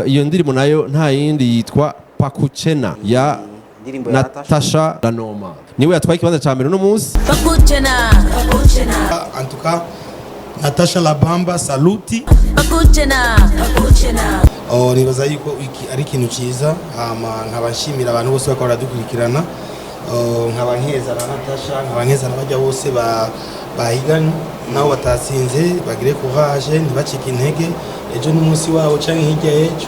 iyo ndirimbo nayo nta yindi yitwa Pakuchena ya Natacha la Noma niwe yatwaye ikibanza ca mbere no munsi. Pakuchena en tout cas Natacha la Bamba saluti. Pakuchena nibaza yuko iki ari ikintu ciza nkabashimira abantu bose bakora dukurikirana nkabankeza na Natacha nkabankeza n'abajya bose bahiganye nabo batasinze bagire courage ntibacike intege ejo n'umunsi wabo canke hirya y'ejo.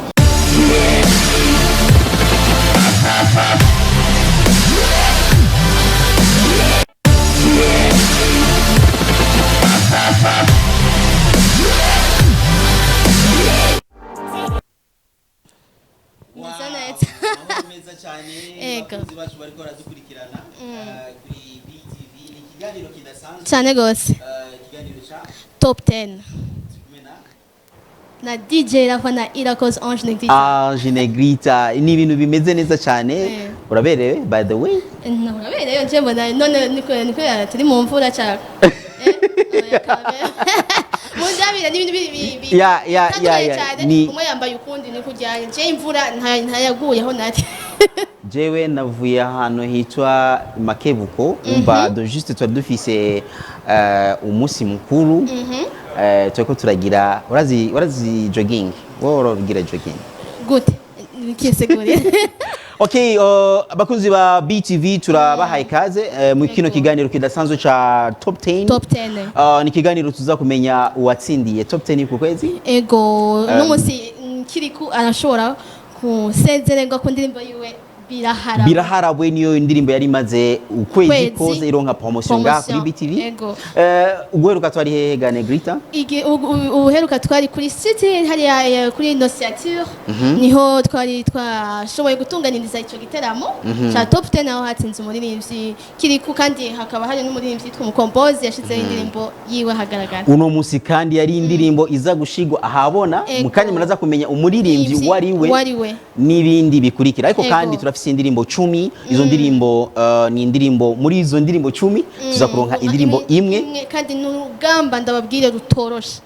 cyane gose Top 10 na DJ Rafa na Irakoze Ange Negrita ni ibintu bimeze neza cyane uraberewe by the way uraberewe nje mbona none niko turi mu mvura cyane mujabira n'ibintu bibi ni umwe yambaye ukundi ni kujyanye je imvura ntayaguyeho nati jewe navuye ahantu hitwa Makebuko umva do juste twari dufise umunsi mukuru turiko turagira urazi jogging wowe uragira jogging gute nikisegure. Okay, abakunzi ba BTV turabahaye kaze mu kino kiganiro kidasanzwe cha Top 10. Ni kiganiro tuza kumenya uwatsindiye Top 10 ku kwezi. Ego n'umunsi kiriku arashobora kusezererwa ku ndirimbo yiwe Biraharabwe niyo indirimbo yari maze ukwezi koze ironka promotion nga kuri BTV. Uguheruka twari hehe ga Negrita? Uheruka twari kuri city hariya kuri initiative niho twari twashoboye gutunganiriza ico giteramo cha Top 10 aho hatsinze umuririmbyi kiriku kandi hakaba hari n'umuririmbyi yitwa Mukombozi yashize indirimbo yiwe hagaragara. Uno musi kandi yari indirimbo iza gushigwa ahabona mukanya muraza kumenya umuririmbyi wariwe n'ibindi bikurikira ariko kandi turafise indirimbo 10 izo ndirimbo ni indirimbo muri izo ndirimbo 10 tuza kuronka indirimbo imwe kandi n'urugamba ndababwire rutoroshe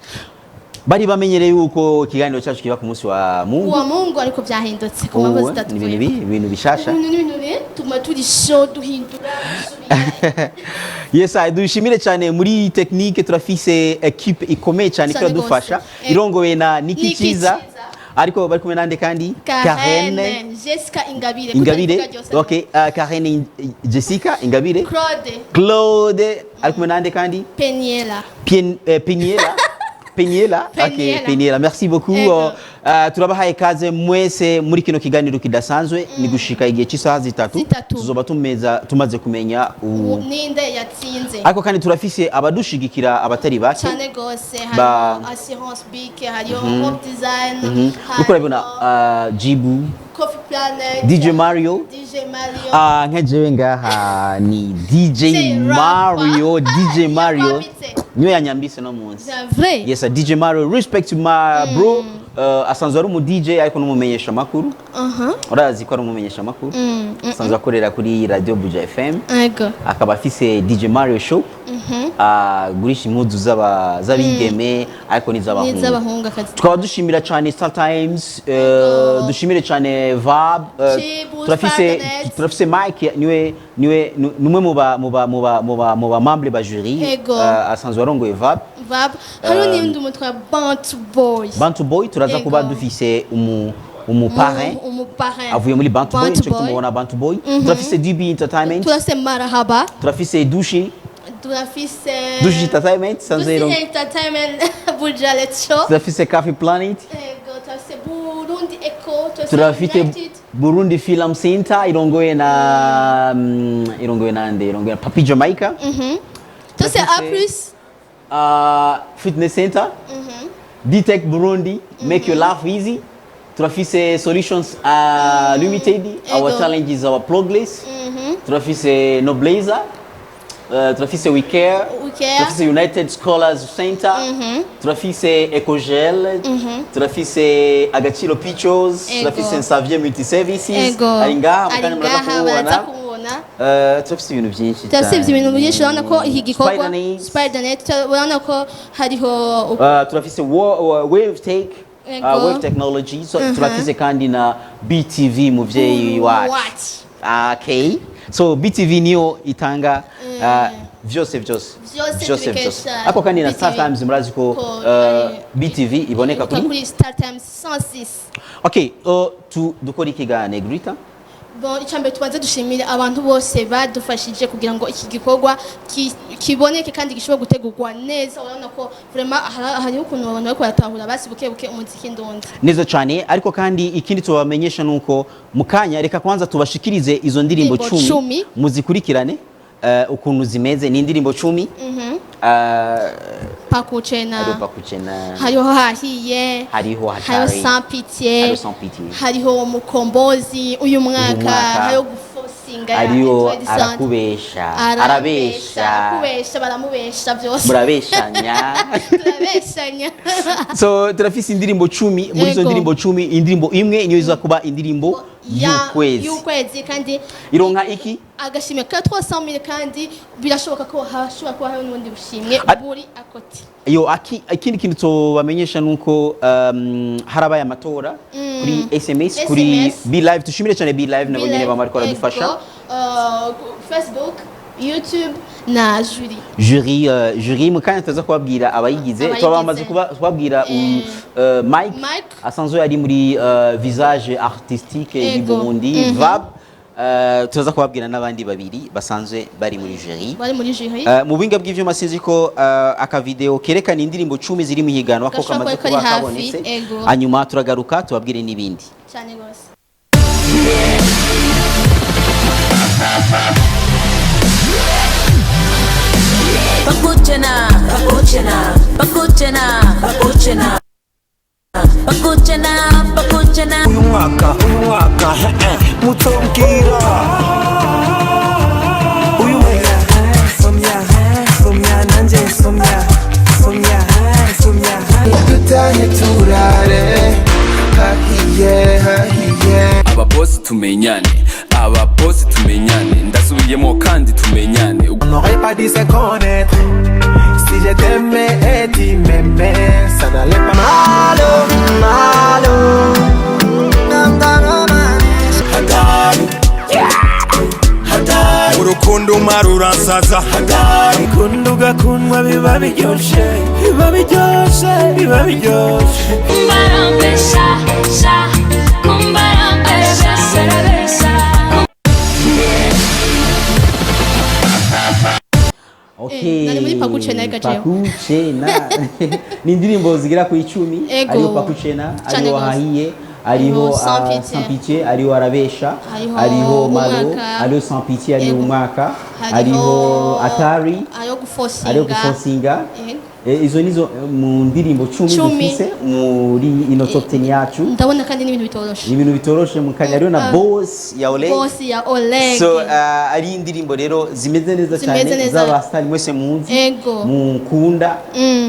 bari bamenyereye yuko ikiganiro cyacu kiba ku munsi wa Mungu ariko byahindutse ku mpamvu zitatu ibintu bishasha tuma turi show duhindura. Yes, dushimire cyane muri technique turafise equipe ikomeye cyane ko dufasha irongowe na Niki Kiza ariko bari kumwe nande kandi Karen Jessica Ingabire okay Karen Jessica Ingabire Claude ari kumwe nande kandi Peniela okay Peniela merci beaucoup turabahaye kaze mwese muri kino kiganiro kidasanzwe ni gushika igihe cy'isaha zitatu tuzoba tumaze kumenya ninde yatsinze ariko kandi turafise abadushigikira abatari bake cyane gose hari assurance big hari home design uko urabona Jibu Coffee Planet DJ Mario nkajewe ngaha ni DJ Mario niyo yanyambise no munsi yes DJ Mario respect to my bro asanzwe ari umu DJ ariko n'umumenyesha makuru urazi ko ari umumenyesha makuru asanzwe akorera kuri Radio Buja FM akaba afise DJ Mario Show gurisha impuzu z'abigeme ariko n'iz'abahungu tukaba dushimira cyane Star Times dushimire cyane Vab turafise Mike niwe numwe mu ba membre ba jury asanzwe arongoye Vab hari n'indi umutwa Bantu Boy turaza kuba dufise umuparrain avuye muri Bantu Boy cyo tumubona Bantu Boy turafise DB Entertainment turafise Marahaba turafise Dushi Entertainment sanzero Buja Let's Show turafise Coffee Planet turafise Burundi Echo turafite Burundi Film Center irongoye na Papi Jamaica turafise A+ Fitness Center D-Tech Burundi make your life easy turafise Solutions Limited our challenge is our progress turafise No Blazer turafise We Care turafise United Scholars Center turafise Ecogel turafise Agaciro Pictures turafise Nsavier Multi Services ari ngaha mukanya muraza kubona turafise ibintu byinshi cyane turafise ibintu byinshi urabona ko iki gikorwa Spidernet urabona ko hariho turafise Wave Take wave technology. So turafise kandi na BTV muvyeyi wacu. Okay. So BTV niyo itanga vyose ako kandi na Star Times murazi ko BTV iboneka kuri Star Times 106. Okay, dukora ikigane Grita. Bon, icambe tubanze dushimire abantu bose badufashije kugira ngo iki gikorwa kiboneke kandi gishobora gutegurwa neza. Urabona ko vraiment hari ukuntu abantu bariko baratahura basi buke umuziki ndundi neza cyane. Ariko kandi ikindi tubamenyesha nuko mukanya reka kwanza tubashikirize izo ndirimbo 10 muzikurikirane ukuntu zimeze. Ni indirimbo 10 pakuchena hariho hahiye, hariho sans pitié, hariho mukombozi uyu mwaka, hariho gufosinga, hariho arakubesha, arabesha baramubesha byose murabeshanya. So turafise indirimbo 10. Muri izo ndirimbo 10 indirimbo imwe niyo iza kuba indirimbo y'ukwezi kandi ironka iki agashimwe ka 300,000 kandi birashoboka ko hashobora kuba hari n'ubundi bushimwe buri akoti. Ikindi kintu tubamenyesha nuko harabaye amatora kuri SMS kuri Be Live. Tushimire cyane Be Live nabo nyene bamari ko radufasha Facebook, YouTube na jury mukanya tuza kubabwira abayigize. Twabamaze kubabwira Mike asanzwe ari muri visage artistique du Burundi Vab. Tuza kubabwira n'abandi babiri basanzwe bari muri jury. Mu binga bw'ivyuma sinzi ko aka video kerekana indirimbo 10 ziri mu higanwa ko kamaze kuba kabonetse. Hanyuma turagaruka tubabwire n'ibindi cyane gose. Pakuchena uyu mwaka mutombwira uyu somya nanje somya dutahe turare hahiye ababosi tumenyane ndasubiyemo kandi tumenyane. n'aurait pas dit se connaître si je t'aimais et tu m'aimais ça n'allait pas malo urukundo maruransaza urukundo ugakundwa biba biryoshe kumbarambesha Okay. Nari muri pakuchena ni indirimbo zigira ku 10. Ariyo pakuchena, ariyo hahiye, ariho sans pitié, ariho arabesha, ariho malo, ariho sans pitié, ariho umwaka, ariho atari, ariho gufosinga. Izo nizo mu ndirimbo 10 dufise muri ino top 10 yacu. Ndabona kandi n'ibintu bitoroshe mu kanya ariyo na boss ya Oleg. So ari indirimbo rero zimeze neza cyane z'abastari mwese munzi mukunda.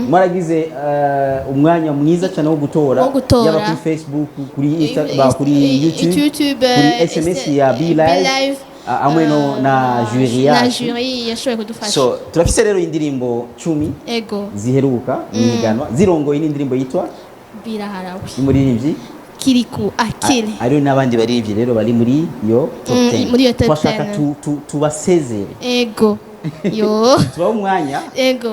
Mwaragize umwanya mwiza cyane wo gutora yaba kuri Facebook, kuri Instagram, kuri YouTube, kuri SMS ya Be Live. Amwe na jury yashoboye kudufasha. So turafise rero indirimbo 10 ziheruka mwiganwa zirongoye n'indirimbo yitwa Biraharawe umuririmbyi Kiriku Akile. Ariyo n'abandi baririmbyi rero bari muri yo top 10. Twashaka tubasezere tuba umwanya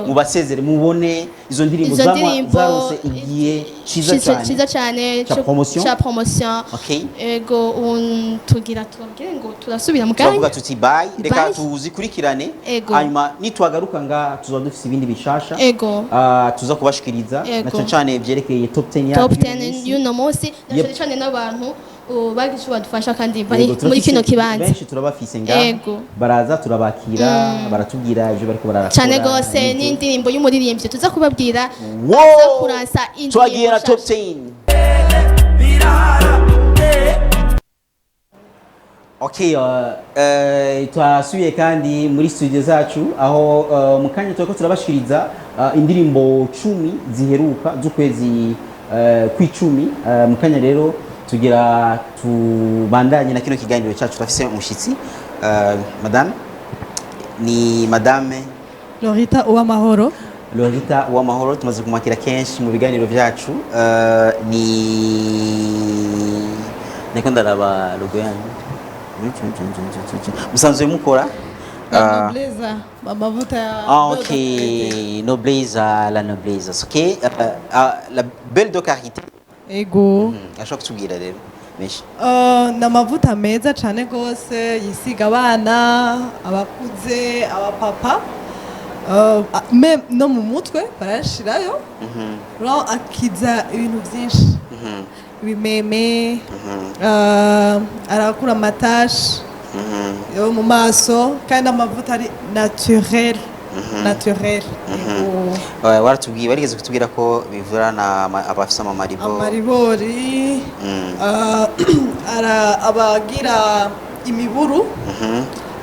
mubasezere mubone izo ndirimbo zarose igiye ciza cyane cha promotion. Okay. Tugira tubabwire ngo turasubira mu kanya. Tuvuga tuti bye, reka tuzikurikirane. Hanyuma nitwagaruka nga tuza dufise ibindi bishasha. Tuza kubashikiriza na cyane byerekeye top 10 yacu. Top 10 y'uno munsi cyane n'abantu bagisho badufasha kandi bari muri kino kibanza. Benshi turabafise nga baraza turabakira baratubwira ivyo bariko bararakora. Cyane gose n'indirimbo y'umuririmbyi tuza kubabwira kuransa twagiye na top 10. Okay, twasubiye kandi muri studio zacu aho mukanya turako turabashikiriza indirimbo 10 ziheruka z'ukwezi kw'icumi. Mukanya rero tugira tubandanye na kino kiganiro cyacu. Turafise umushitsi madame ni madame Lorita Uwamahoro. Lorita w'amahoro tumaze kumakira kenshi mu biganiro byacu niko ndaraba logo yanyu musanzwe mukora nobleza amavuta ya okay nobleza la nobleza okay la belle de carité ego ashaka kutubwira rero meshi n'amavuta meza cyane gose yisiga abana abakuze abapapa même no mu mutwe barashirayo ro akiza ibintu byinshi bimeme arakura amatache yo mu maso kandi amavuta ari naturel naturel waratubwiye barigeze kutubwira ko bivura na abafisa amaribori abagira imiburu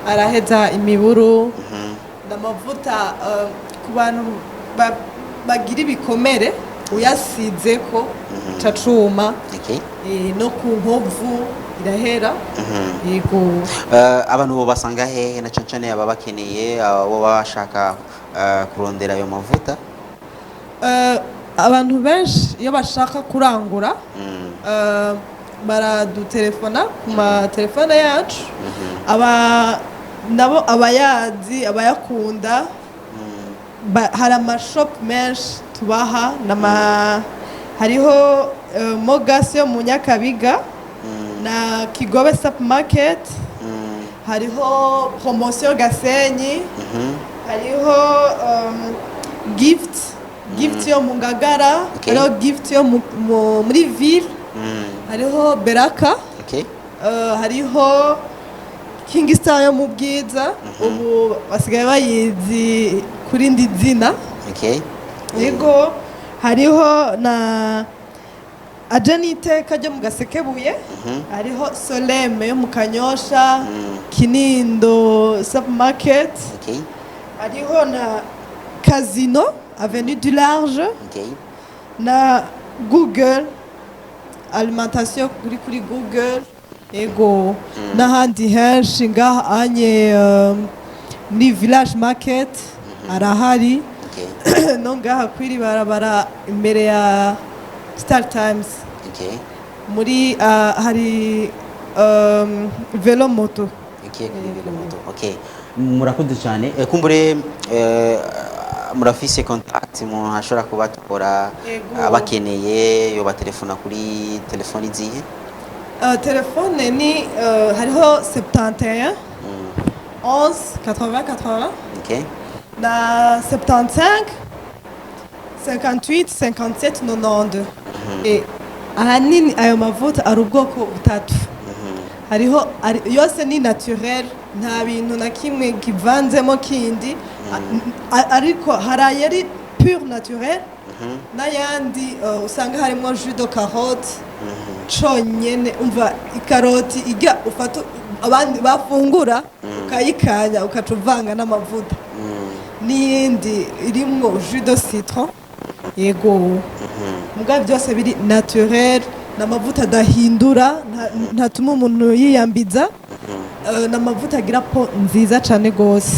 araheza imiburu n'amavuta ku bantu bagira ibikomere uyasize ko cacuma no ku nkovu irahera yego abantu bo basanga hehe na cancane aba bakeneye abo bashaka kurondera ayo mavuta abantu benshi iyo bashaka kurangura baradutelefona ku matelefone yacu nabo abayazi abayakunda hari amashopu menshi tubaha hariho mogasi yo mu Nyakabiga na Kigobe supermarket hariho promotion Gasenyi hariho gift yo mu Ngagara hariho gift yo muri ville hariho Beraka hariho Kingstar yo mu Bwiza ubu basigaye bayizi kuri ndi zina yego hariho na Ajanite kajya mu Gasekebuye hariho Soleme yo mu Kanyosha Kinindo supermarket hariho na Casino Avenue du Large na Google alimentation kuri Google ego n'ahandi henshi ngaha anye ni village market arahari no ngaha kwiri barabara imbere ya Star Times muri hari velo moto murakoze cyane kumbure murafise contact mu hashora kubatora abakeneye yo batelefona kuri telefoni zihe telefone ni hariho 71 11 80 80 na 75 58 57 90 ahanini ayo mavuta ari ubwoko butatu hariho yose ni naturel nta bintu na kimwe kivanzemo kindi ariko harayari pure naturel n'ayandi usanga harimo jus de carotte conyene umva ikaroti ijya ufata abandi bafungura ukayikanya ukacuvanga n'amavuta n'iyindi irimo jus de citron yego muga byose biri naturel n'amavuta adahindura ntatuma umuntu yiyambiza n'amavuta agira po nziza cyane gose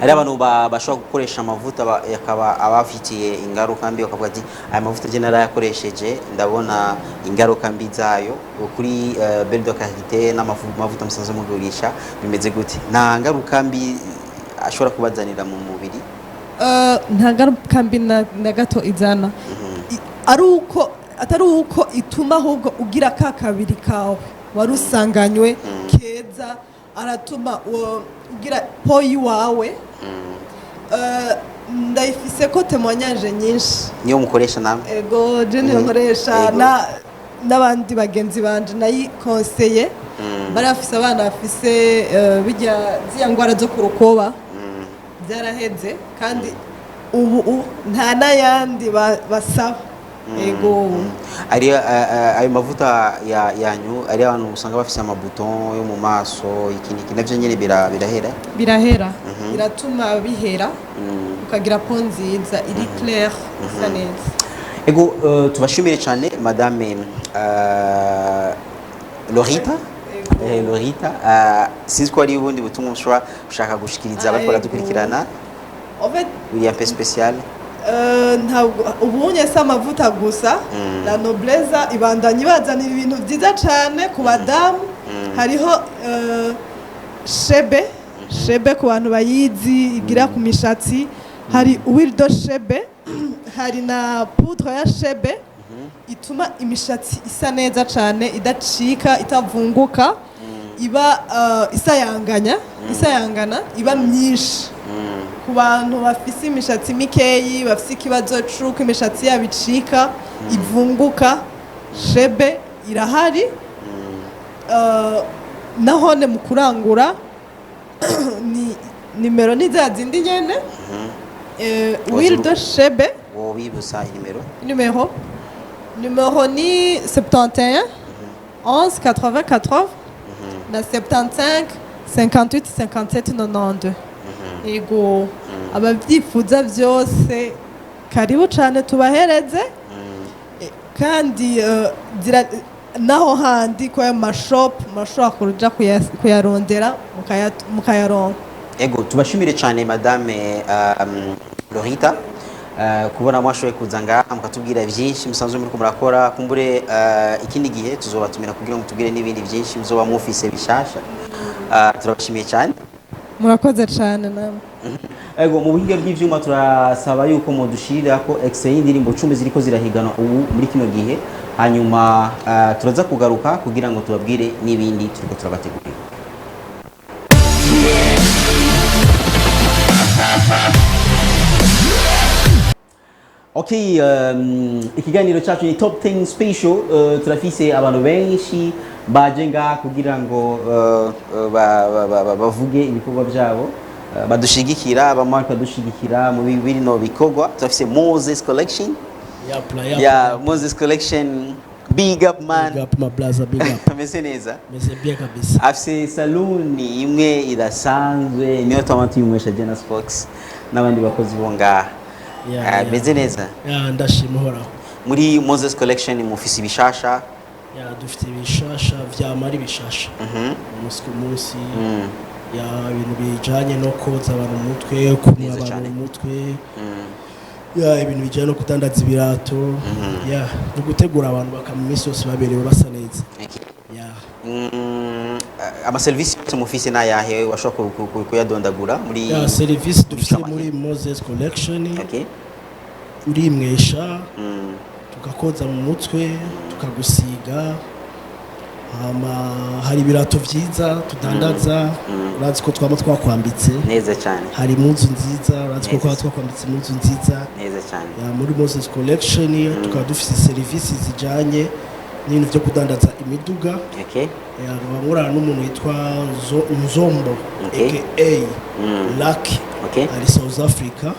hari abantu bashobora gukoresha amavuta yakaba abafitiye ingaruka mbi bakavuga ati aya mavuta je narayakoresheje ndabona ingaruka mbi zayo kuri belle de carité n'amavuta musanzwe mugurisha bimeze gute nta ngaruka mbi ashobora kubazanira mu mubiri nta ngaruka mbi na gato izana atari uko ituma ahubwo ugira ka kabiri kawe wari usanganywe keza aratuma ugira poyi wawe ndayifise ko témoignage nyinshi niyo mukoresha namwe ego je niyo nkoresha n'abandi bagenzi banje nayikonseye barafise abana bafise bijya ziya ngwara zo kurukoba byaraheze kandi ubu nta n'ayandi basaba ego ayo mavuta yanyu ari abantu usanga bafise amabuton yo mu maso iki navyo nyene birahera biratuma bihera ukagira po nziza iri clair isa neza ego tubashimire cyane madame Lorita sinzi ko ari ubundi butumwa ushaka gushikiriza abakora dukurikirana en fait il y a un peu spécial ntabwo ubunye se amavuta gusa la noblesse ibandanye ibazanira ibintu byiza cyane ku badamu hariho shebe ku bantu bayizi igira ku mishatsi hari wildo shebe hari na poudre ya shebe ituma imishatsi isa neza cyane idacika itavunguka iba isayangana iba myinshi ku bantu bafise imishatsi mikeyi bafise ikibazo c'uko imishatsi yabo icika ivunguka shebe irahari nahone mu kurangura ni nimero ni za zindi nyene wildo shebe wobibusa numero ni 71 11 80 na 75 58 57 92 ego abavyifuza byose karibu cyane tubahereze kandi naho handi kwa mashop mashobora kuja kuyarondera mukayaronka. Ego tubashimire cyane madame Lorita kubona mwashoboye kuza ngaha mukatubwira byinshi musanzwe muri murakora kumbure ikindi gihe tuzobatumira kugira ngo tubwire n'ibindi byinshi muzoba mufise bishasha turabashimiye cyane murakoze cyane namwe. Ego mu buhinga bw'ivyuma turasaba yuko mudushirira ko extrait y'indirimbo 10 ziriko zirahigana ubu muri kino gihe hanyuma turaza kugaruka kugira ngo tubabwire n'ibindi turiko turabategurira. Okay, ikiganiro cyacu ni Top 10 special turafise abantu benshi bajenga kugira ngo bavuge ibikorwa byabo badushigikira abamarka dushigikira mu bino bikorwa turafise Moses Collection Moses Collection big up man big up my blazer big up mese neza mese bien kabisa afise saloon imwe idasanzwe niyo tamati y'umwesha Jonas Fox n'abandi bakozi bonga meze neza ndashima horaho muri Moses Collection mufise ibishasha dufite ibishasha vya mari bishasha umunsi ibintu bijanye no koza abantu mutwe kumwa abantu mutwe ibintu bijanye no kutandaza ibirato no gutegura abantu bakamisi yose baberewe basa neza ama service mufise na yahe washaka kuyadondagura muri service dufite muri Moses Collection urimwesha tugakoza mu mutwe tukagusiga hari ibirato vyiza tudandaza urazi ko twaba twakwambitse neza cyane hari impuzu nziza urazi ko twakwambitse impuzu nziza neza cyane muri Moses Collection tukaba dufite services zijanye n'ibintu byo kudandaza imiduga bamurana n'umuntu yitwa Nzombo aka Lucky ari South Africa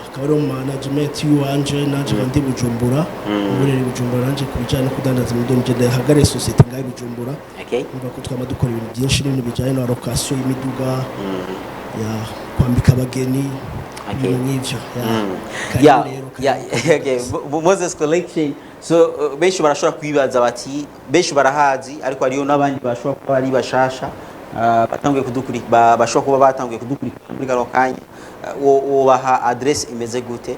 akaba ari management y'uwanje naje ndi Bujumbura muri Bujumbura naje kubijyana no kudandaza imiduga nje hagare societe ngaye Bujumbura niba ko twama dukora ibintu byinshi n'ibintu bijyanye na location y'imiduga kwambika abageni n'ivyo Moses Collection so benshi barashobora kwibaza bati benshi barahazi ariko hariyo n'abandi bashobora kuba ari bashasha batanguye kudukurikira bashobora kuba batanguye kudukurikira muri kano kanya wobaha adresse imeze gute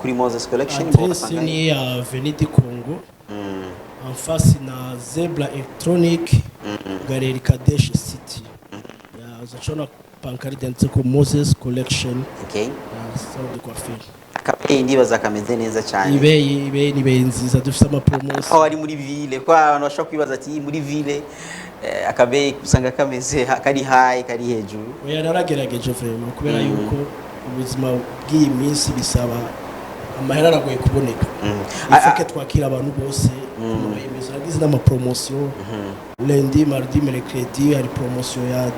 kuri Moses Collection adresse ni ya Avenue du Congo en face na Zebra Electronic Galerie Kadesh City uzachona pancarte yanditse Moses Collection salon de coiffure akabe ndibaza kameze neza cyane ibeye nziza dufite ama promotion aho ari muri ville kwa abantu bashaka kwibaza ati muri ville akabe usanga kameze kari high kari hejuru naragerageje vraiment kubera yuko ubuzima bw'iyi minsi bisaba amahera aragoye kuboneka ifake twakira abantu bose yemeza agize n'ama promotion lundi mardi mercredi hari promotion ya 2500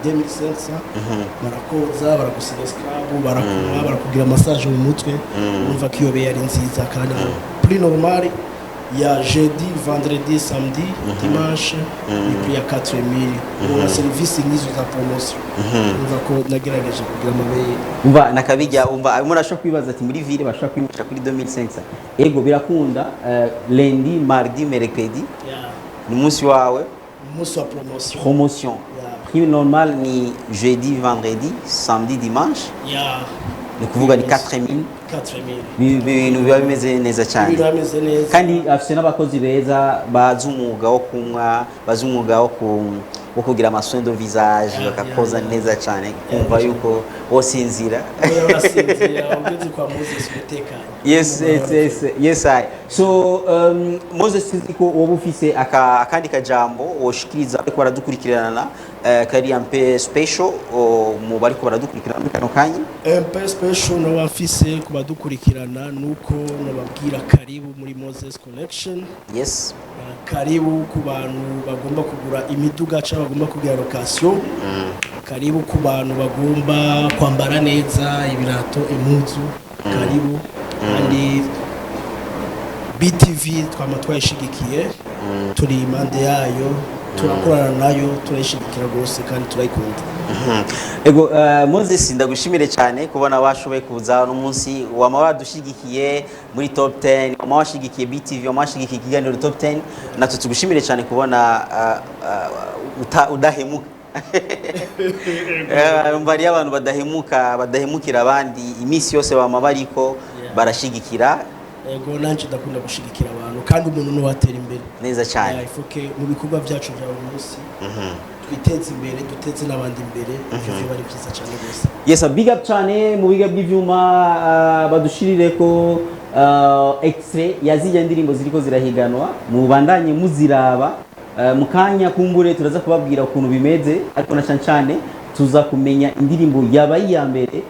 barakoza baragusiga scrub barakunywa barakugira massage mu mutwe umva ko iyo be yari nziza kandi prix normal ya jeudi vendredi samedi dimanche ni prix ya 4000 na service ngizo za promotion umva ko nagerageje kugira amabeye umva nakabijya umva murashaka kwibaza ati muri ville bashaka kwimuka kuri 2500 ego birakunda lundi mardi mercredi ni munsi wawe munsi wa promotion prix normal ni jeudi vendredi samedi dimanche ni kuvuga ni 4000 ibintu biba bimeze neza cyane kandi afite n'abakozi beza bazi umwuga wo kunywa bazi umwuga wo kugira amasoin de visage bakakoza neza cyane kumva yuko wosinzira yes I so Moses iko wowe ufise akandi kajambo woshikiriza ariko baradukurikirana kari ampe special mu bariko baradukurikirana kano kanya ampe special no bafise kubadukurikirana nuko nababwira karibu muri Moses Collection. Yes, karibu ku bantu bagomba kugura imiduga cyangwa bagomba kugira location. Karibu ku bantu bagomba kwambara neza ibirato impuzu. Karibu kandi BTV twama twayishigikiye turi impande yayo turakorana nayo turayishigikira gose kandi turayikunda. Ego Moses ndagushimire cyane kubona washoboye kuza no munsi wama dushigikiye muri top 10 wama washigikiye BTV wama washigikiye ikiganiro top 10 natwe tugushimire cyane kubona udahemuka mbari abantu badahemukira abandi imisi yose bama bariko barashigikira. Ego nanje ndakunda gushigikira abantu kandi umuntu no watera imbere neza cyane ifoke mu bikorwa byacu bya buri munsi twiteze imbere duteze n'abandi imbere ivyo bari byiza cyane gose. Yes, a big up cyane mu biga by'ivyuma badushirire ko extrait yazijya ndirimbo ziriko zirahiganwa mu bandanye muziraba mukanya kumbure turaza kubabwira ukuntu bimeze ariko na cyane tuza kumenya indirimbo yabaye ya mbere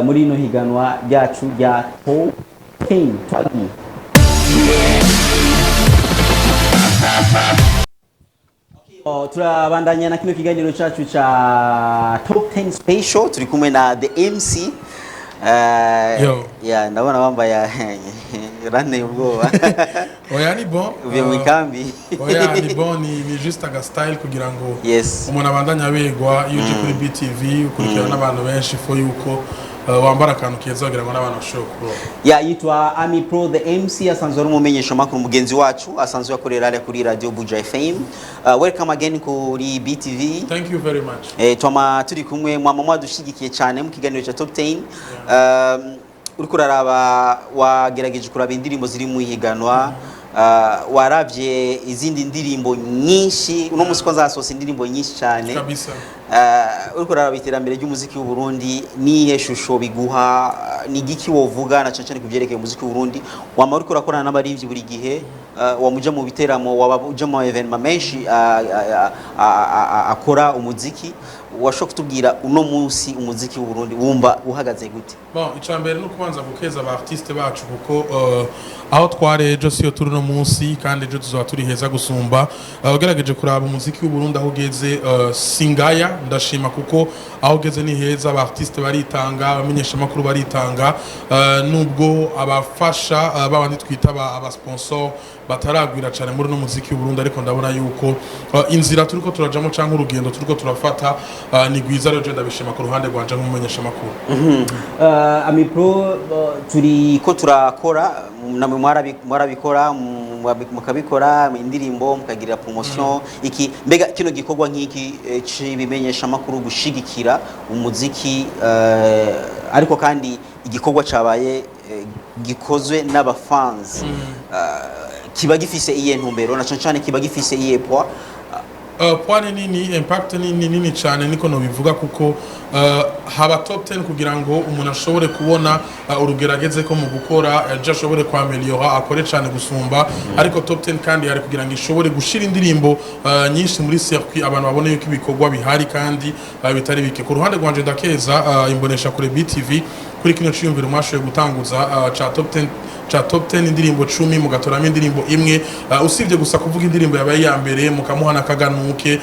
muri ino higanwa ryacu rya Top 10. Turabandanya na kino kiganiro cyacu cha Top 10 Special turi kumwe na the MC ya ndabona bambaye rane ubwoba oya ni bon uvuye mu ikambi oya ni bon ni juste aga style kugira ngo yes umuntu abandanya abegwa yuje kuri BTV ukurikirana n'abantu benshi fo yuko wambara akantu keza kugira ngo n'abantu bashobore kuroba. Ya yitwa Ami Pro the MC asanzwe ari umumenyesha makuru mugenzi wacu asanzwe akorera ale kuri Radio Buja FM. Welcome again kuri BTV. Thank you very much. Twama turi kumwe mwa dushigikiye cyane mu kiganiro cya Top 10. Uriko uraraba wagerageje kuraba indirimbo ziri mu higanwa waravye izindi ndirimbo nyinshi uno musi ko zasosa indirimbo nyinshi cyane kabisa. Uriko uraraba iterambere ry'umuziki w'u Burundi nihe shusho biguha ni giki wovuga na cyane kubyerekeye umuziki w'u Burundi wama uriko urakorana n'abarivyi buri gihe wamuja mu biteramo wabaje mu evenement menshi akora umuziki washobora kutubwira uno munsi umuziki w'u Burundi wumva uhagaze gute? Bon, icambere no kubanza gukeza aba artiste bacu kuko aho twarejo siyo turi no munsi kandi ejo tuzoba turi heza gusumba. Ugerageje kuraba umuziki w'u Burundi aho ugeze singaya ndashima kuko aho ugeze ni heza aba artiste baritanga abamenyesha makuru baritanga nubwo abafasha babandi twita aba sponsor bataragwira cyane muri no muziki w'u Burundi ariko ndabona yuko inzira turiko turajamo canke urugendo turiko turafata ni gwiza rero ndabishima ku ruhande rwanje nk'umumenyesha makuru. Ami Pro turi ko turakora namwe mwarabikora mukabikora indirimbo mukagira promotion iki mbega kino gikorwa nk'iki cibimenyesha makuru gushigikira umuziki ariko kandi igikorwa cabaye gikozwe n'abafans kiba gifise iye ntumbero na cyane kiba gifise iye poids point nini impact nini cyane niko no bivuga kuko haba top 10 kugira ngo umuntu ashobore kubona urugerageze ko mu gukora ejo ashobore kwameliora akore cyane gusumba ariko top 10 kandi hari kugira ngo ishobore gushira indirimbo nyinshi muri circuit abantu babone yuko ibikorwa bihari kandi bitari bike ku ruhande rwanje ndakeza imbonesha kuri BTV kuri kino cyumviro mwashoye gutanguza cha top 10 indirimbo 10 mugatoramo indirimbo imwe usibye gusa kuvuga indirimbo yabaye ya mbere mukamuhana kaganuke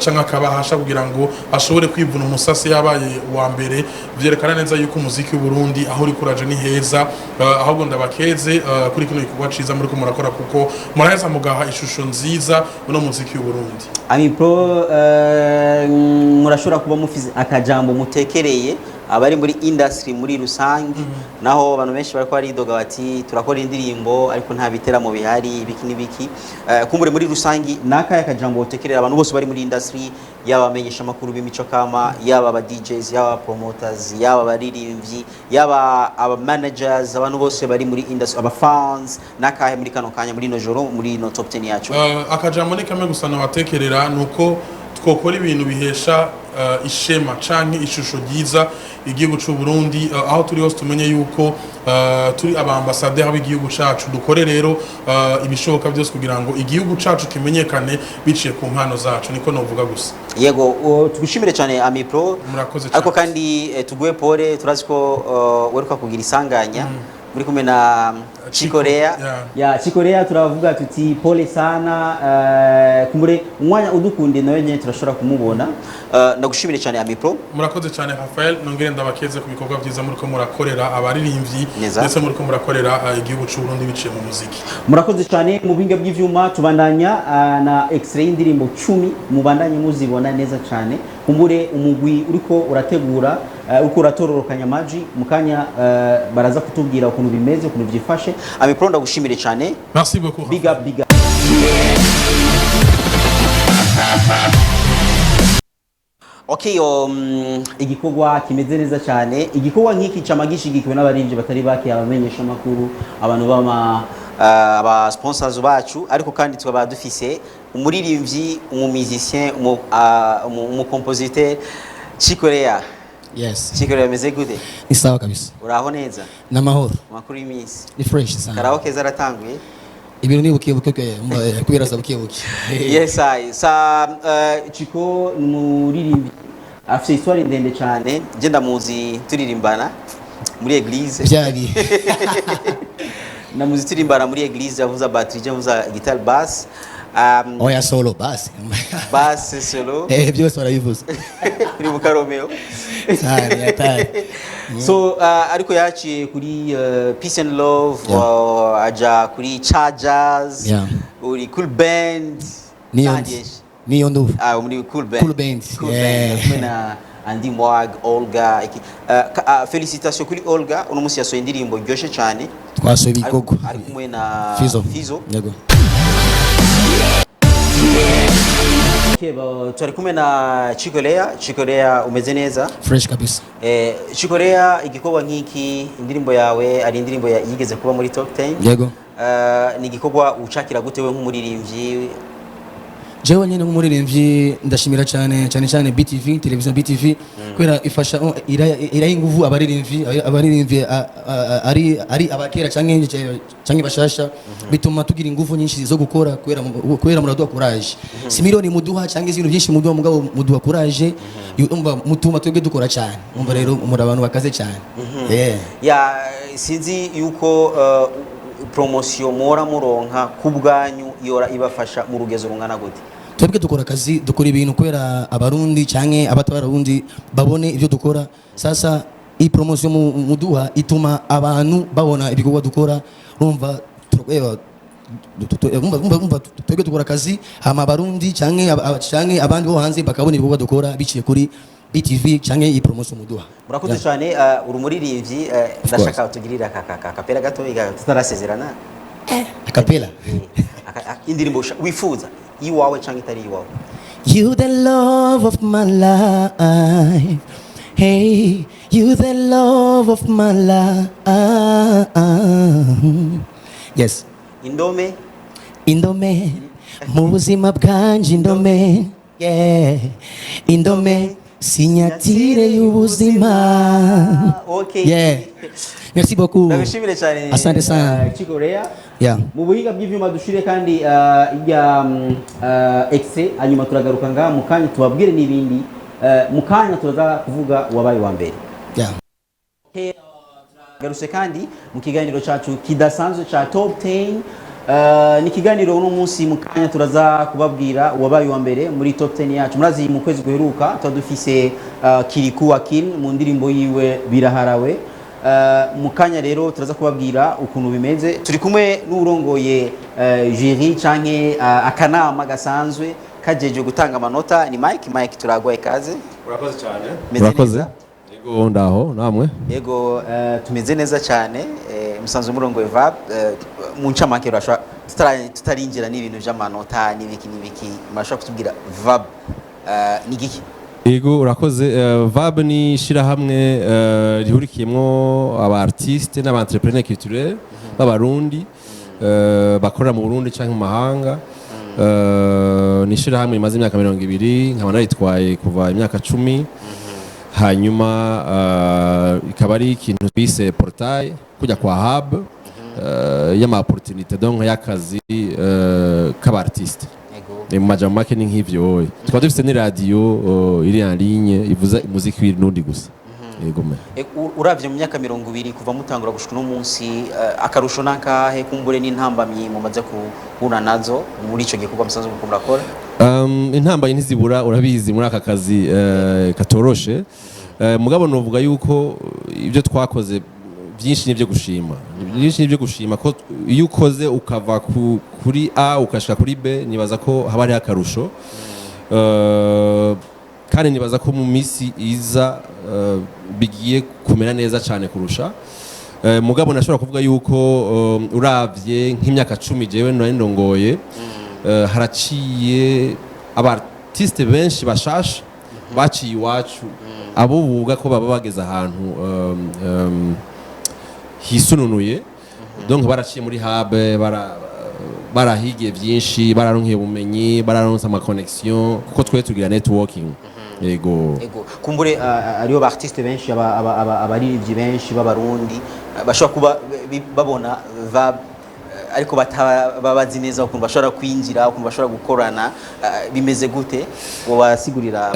canka kabahasha kugira ngo ashobore kwivuna umusase yabaye wa mbere byerekana neza yuko umuziki w'u Burundi aho uri kuraje ni heza ahubwo ndabakeze kuri kino gikorwa ciza muri ko murakora kuko muraheza mugaha ishusho nziza no muziki w'u Burundi. Ami Pro murashobora kuba mufize akajambo mutekereye abari muri industry muri rusange naho abantu benshi bariko baridoga bati turakora indirimbo ariko nta biteramo bihari ibiki n'ibiki kumbure muri rusange nakaya kajambo utekerera abantu bose bari muri industry yaba amenyesha makuru b'imico kama yaba aba DJs yaba promoters yaba baririmbyi yaba aba managers abantu bose bari muri industry aba fans nakahe muri kano kanya muri no joro muri no top 10 yacu akajambo ni kamwe gusa nabatekerera nuko twokora ibintu bihesha ishema canke ishusho ryiza igihugu cy'u Burundi aho turi hose tumenye yuko turi abambassadeur b'igihugu cacu dukore rero ibishoboka byose kugira ngo igihugu cacu kimenyekane biciye ku mpano zacu niko novuga gusa yego tubishimire cyane Ami Pro ariko kandi tuguye pole turazi ko weruka kugira isanganya muri kumwe na Chikorea ya Chikorea turavuga tuti pole sana kumbure umwanya udukunde nawe nyene turashobora kumubona ndagushimire cyane Ami Pro murakoze cyane Rafael nongere ndabakeze ku bikorwa byiza muri ko murakorera abaririmbyi ndetse muri ko murakorera igihugu cy'u Burundi biciye mu muziki murakoze cyane mu binga by'ivyuma tubandanya na extrait indirimbo 10 mubandanye muzibona neza cyane kumbure umugwi uriko urategura uko uratororokanya maji mukanya baraza kutubwira ukuntu bimeze ukuntu byifashe Ami Pro ndagushimire cyane merci beaucoup big up okay igikorwa kimeze neza cyane igikorwa nk'iki camagishigikiwe n'abaririmbyi batari bake abamenyesha makuru abantu bama aba sponsors bacu ariko kandi twaba dufise umuririmbyi umumizicien umu compositeur Chikorea yes Chikorea meze gute ni sawa kabisa uraho neza namahoro makuru y'imisi ni fresh sana karaoke zaratanguye ibintu ni buke kubera sabuke yes Chiko n'umuririmbyi afite histoire ndende cyane je ndamuzi turirimbana muri eglise byari namuzi turirimbana muri eglise yavuza batterie yavuza guitar bass oya solo bass solo byose barabivuza kuri Bukaromeo atari so ariko yaciye kuri Peace and Love aja kuri Chargers uri Cool Band niyo nduvu muri Cool Band na Andy Mwag Olga félicitations kuri Olga uno musi yasohoye indirimbo ryoshe cyane twasohoye ibigogo ari kumwe na Fizzo yego turi kumwe na Chikorea umeze neza fresh kabisa Chikorea igikorwa nk'iki indirimbo yawe ari indirimbo yigeze kuba muri top 10 yego ni igikorwa ucakira gute we nk'umuririmbyi jewe nyene nk'umuririmbyi ndashimira cyane BTV television BTV kwera ifasha iraye inguvu abaririmbyi ari abakera canke bashasha bituma tugira inguvu nyinshi zo gukora kwera muraduha courage si milioni muduha canke ibintu byinshi muduha mugabo muduha courage mutuma twebwe dukora cyane umva rero muri abantu bakaze cyane sinzi yuko promotion mora muronka kubwanyu yora ibafasha mu rugezo rungana gute twebwe dukora akazi dukora ibintu kwera abarundi canke abatabarundi babone ibyo dukora sasa iyi promotion muduha ituma abantu babona ibikorwa dukora urumva twebwe dukora akazi hama abarundi canke abandi bo hanze bakabona ibikorwa dukora biciye kuri BTV canke iyi promotion muduha murakoze cyane urumuririmbyi ndashaka tugirira kapela gato tutarasezerana akapela indirimbo wifuza iwawe canke itari iwawe you the love of my life hey you the love of my life yes indome mu buzima bwanje indome indome signatire y'ubuzima merci beaucoup ndabishimire cyane asante sana Chikorea mu buhinga bw'ivyuma dushire kandi ya extrait hanyuma turagaruka ngaha mu kanya tubabwire n'ibindi mu kanya tuza kuvuga wabaye wa mbere garuse kandi mu kiganiro cyacu kidasanzwe cha top 10 ni kiganiro uno munsi mu kanya turaza kubabwira wabaye wa mbere muri top 10 yacu murazi mu kwezi guheruka tudufise Kiriku Akil mu ndirimbo yiwe biraharawe mu kanya rero turaza kubabwira ukuntu bimeze turi kumwe n'urongoye jury canke akanama gasanzwe kajeje gutanga amanota ni Mike turagwaye kaze urakoze cyane urakoze Yego ndaho namwe. Yego tumeze neza cyane musanzwe murongo Vab mu ncamake urashobora tutarinjira n'ibintu by'amanota n'ibiki murashobora kutubwira Vab ni giki? Yego urakoze. Vab ni shirahamwe rihurikiyemo aba artiste n'aba entrepreneurs culturels b'abarundi bakorera mu Burundi canke mu mahanga. Ni shirahamwe rimaze imyaka 20 nkaba naritwaye kuva imyaka 10 hanyuma ikaba ari ikintu twise portail kujya kwa hub y'ama opportunité donc y'akazi k'abartiste mu majambo make ni nk'ivyo tukaba dufite ni radio iri en ligne ivuza umuziki w'irundi gusa. Yego me uravye mu myaka 20 kuva mutangura gushika no munsi akarusho nakahe kumbure n'intambamyi mumaze kuhura nazo muri ico gikorwa musanzwe murakora? Intambamyi ntizibura urabizi muri aka kazi katoroshe. Mugabo novuga yuko ibyo twakoze byinshi nibyo gushima ko iyo ukoze ukava kuri A ukashika kuri B nibaza ko haba ari akarusho. Kandi nibaza ko mu misi iza bigiye kumera neza cyane kurusha. Mugabo nashobora kuvuga yuko uravye nk'imyaka 10 jewe ndongoye haraciye abartiste benshi bashasha baciye iwacu abo buvuga ko baba bageze ahantu hisununuye donc baraciye muri hub barahigiye byinshi bararonkiye ubumenyi bararonsa ama connection kuko twe tugira networking. Yego kumbure ariyo ba artiste benshi abaririmbyi benshi b'abarundi bashobora kuba babona Vab ariko babazi neza ukuntu bashobora kwinjira ukuntu bashobora gukorana bimeze gute wabasigurira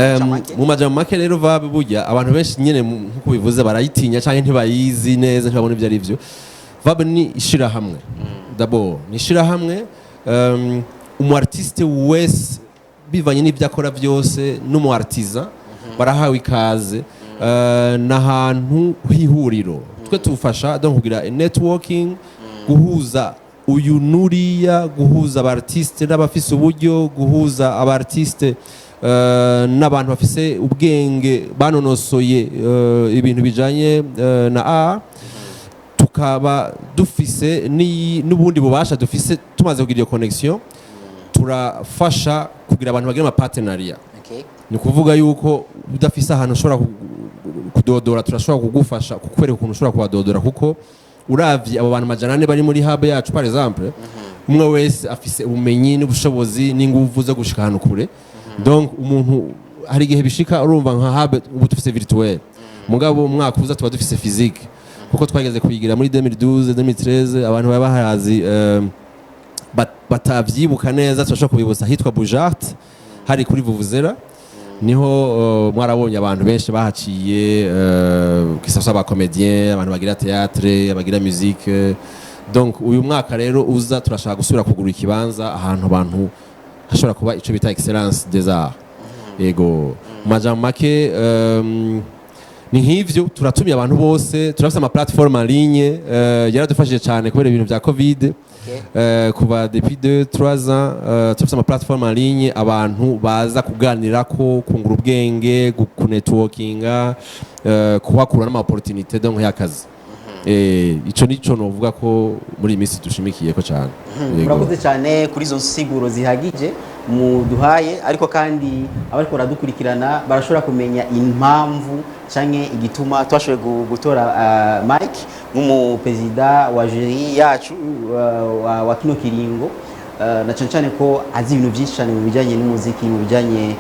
mu majambo make rero Vab burya abantu benshi nyene nkuko bivuze barayitinya cyangwa ntibayizi neza ntibabona ibyo ari byo. Vab ni ishirahamwe d'abord ni ishirahamwe umu artiste wese bivanye n'ibyo akora byose n'umu artisan barahawe ikaze n'ahantu h'ihuriro twe tufasha donc kugira networking guhuza uyu nuriya guhuza abartiste n'abafise uburyo guhuza abartiste n'abantu bafise ubwenge banonosoye ibintu bijanye na A tukaba dufise n'ubundi bubasha dufise tumaze kugira iyo connection turafasha kugira abantu bagira ama partenariat. Ni kuvuga yuko udafise ahantu ushobora kudodora turashobora kugufasha kukwereka ukuntu ushobora kubadodora kuko uravye abo bantu majana 4 bari muri hub yacu par exemple umwe wese afise ubumenyi n'ubushobozi n'inguvu zo gushika ahantu kure. Donc umuntu hari igihe bishika urumva nka hub ubu dufise virtuel mugabo umwaka uza tuba dufise physique kuko twageze kuyigira muri 2012 2013 abantu baba bahazi batavyibuka neza turashobora kubibutsa hitwa Bujart hari kuri Vuvuzera niho mwarabonye abantu benshi bahaciye kisasa ba comédien abantu bagira théâtre bagira musique. Donc uyu mwaka rero uza turashaka gusubira kugura ikibanza ahantu abantu hashobora kuba ico bita excellence des arts. Yego majambo make ni nk'ivyo turatumye abantu bose turafite ama plateforme en ligne yaradufashije cyane kubera ibintu bya covid kuva depuis 2-3 ans turafite ama plateforme en ligne abantu baza kuganira ko kungura ubwenge kunetworkinga kuhakura n'ama opportunité donc y'akazi. Ico nico novuga ko muri imisi dushimikiye ko cyane. Murakoze cyane kuri izo nsiguro zihagije muduhaye ariko kandi abariko baradukurikirana barashobora kumenya impamvu canke igituma twashoboye gutora Mike nk'umu president wa jury yacu wa kino kiringo na cyane ko azi ibintu byinshi cyane mu bijanye n'umuziki mu bijanye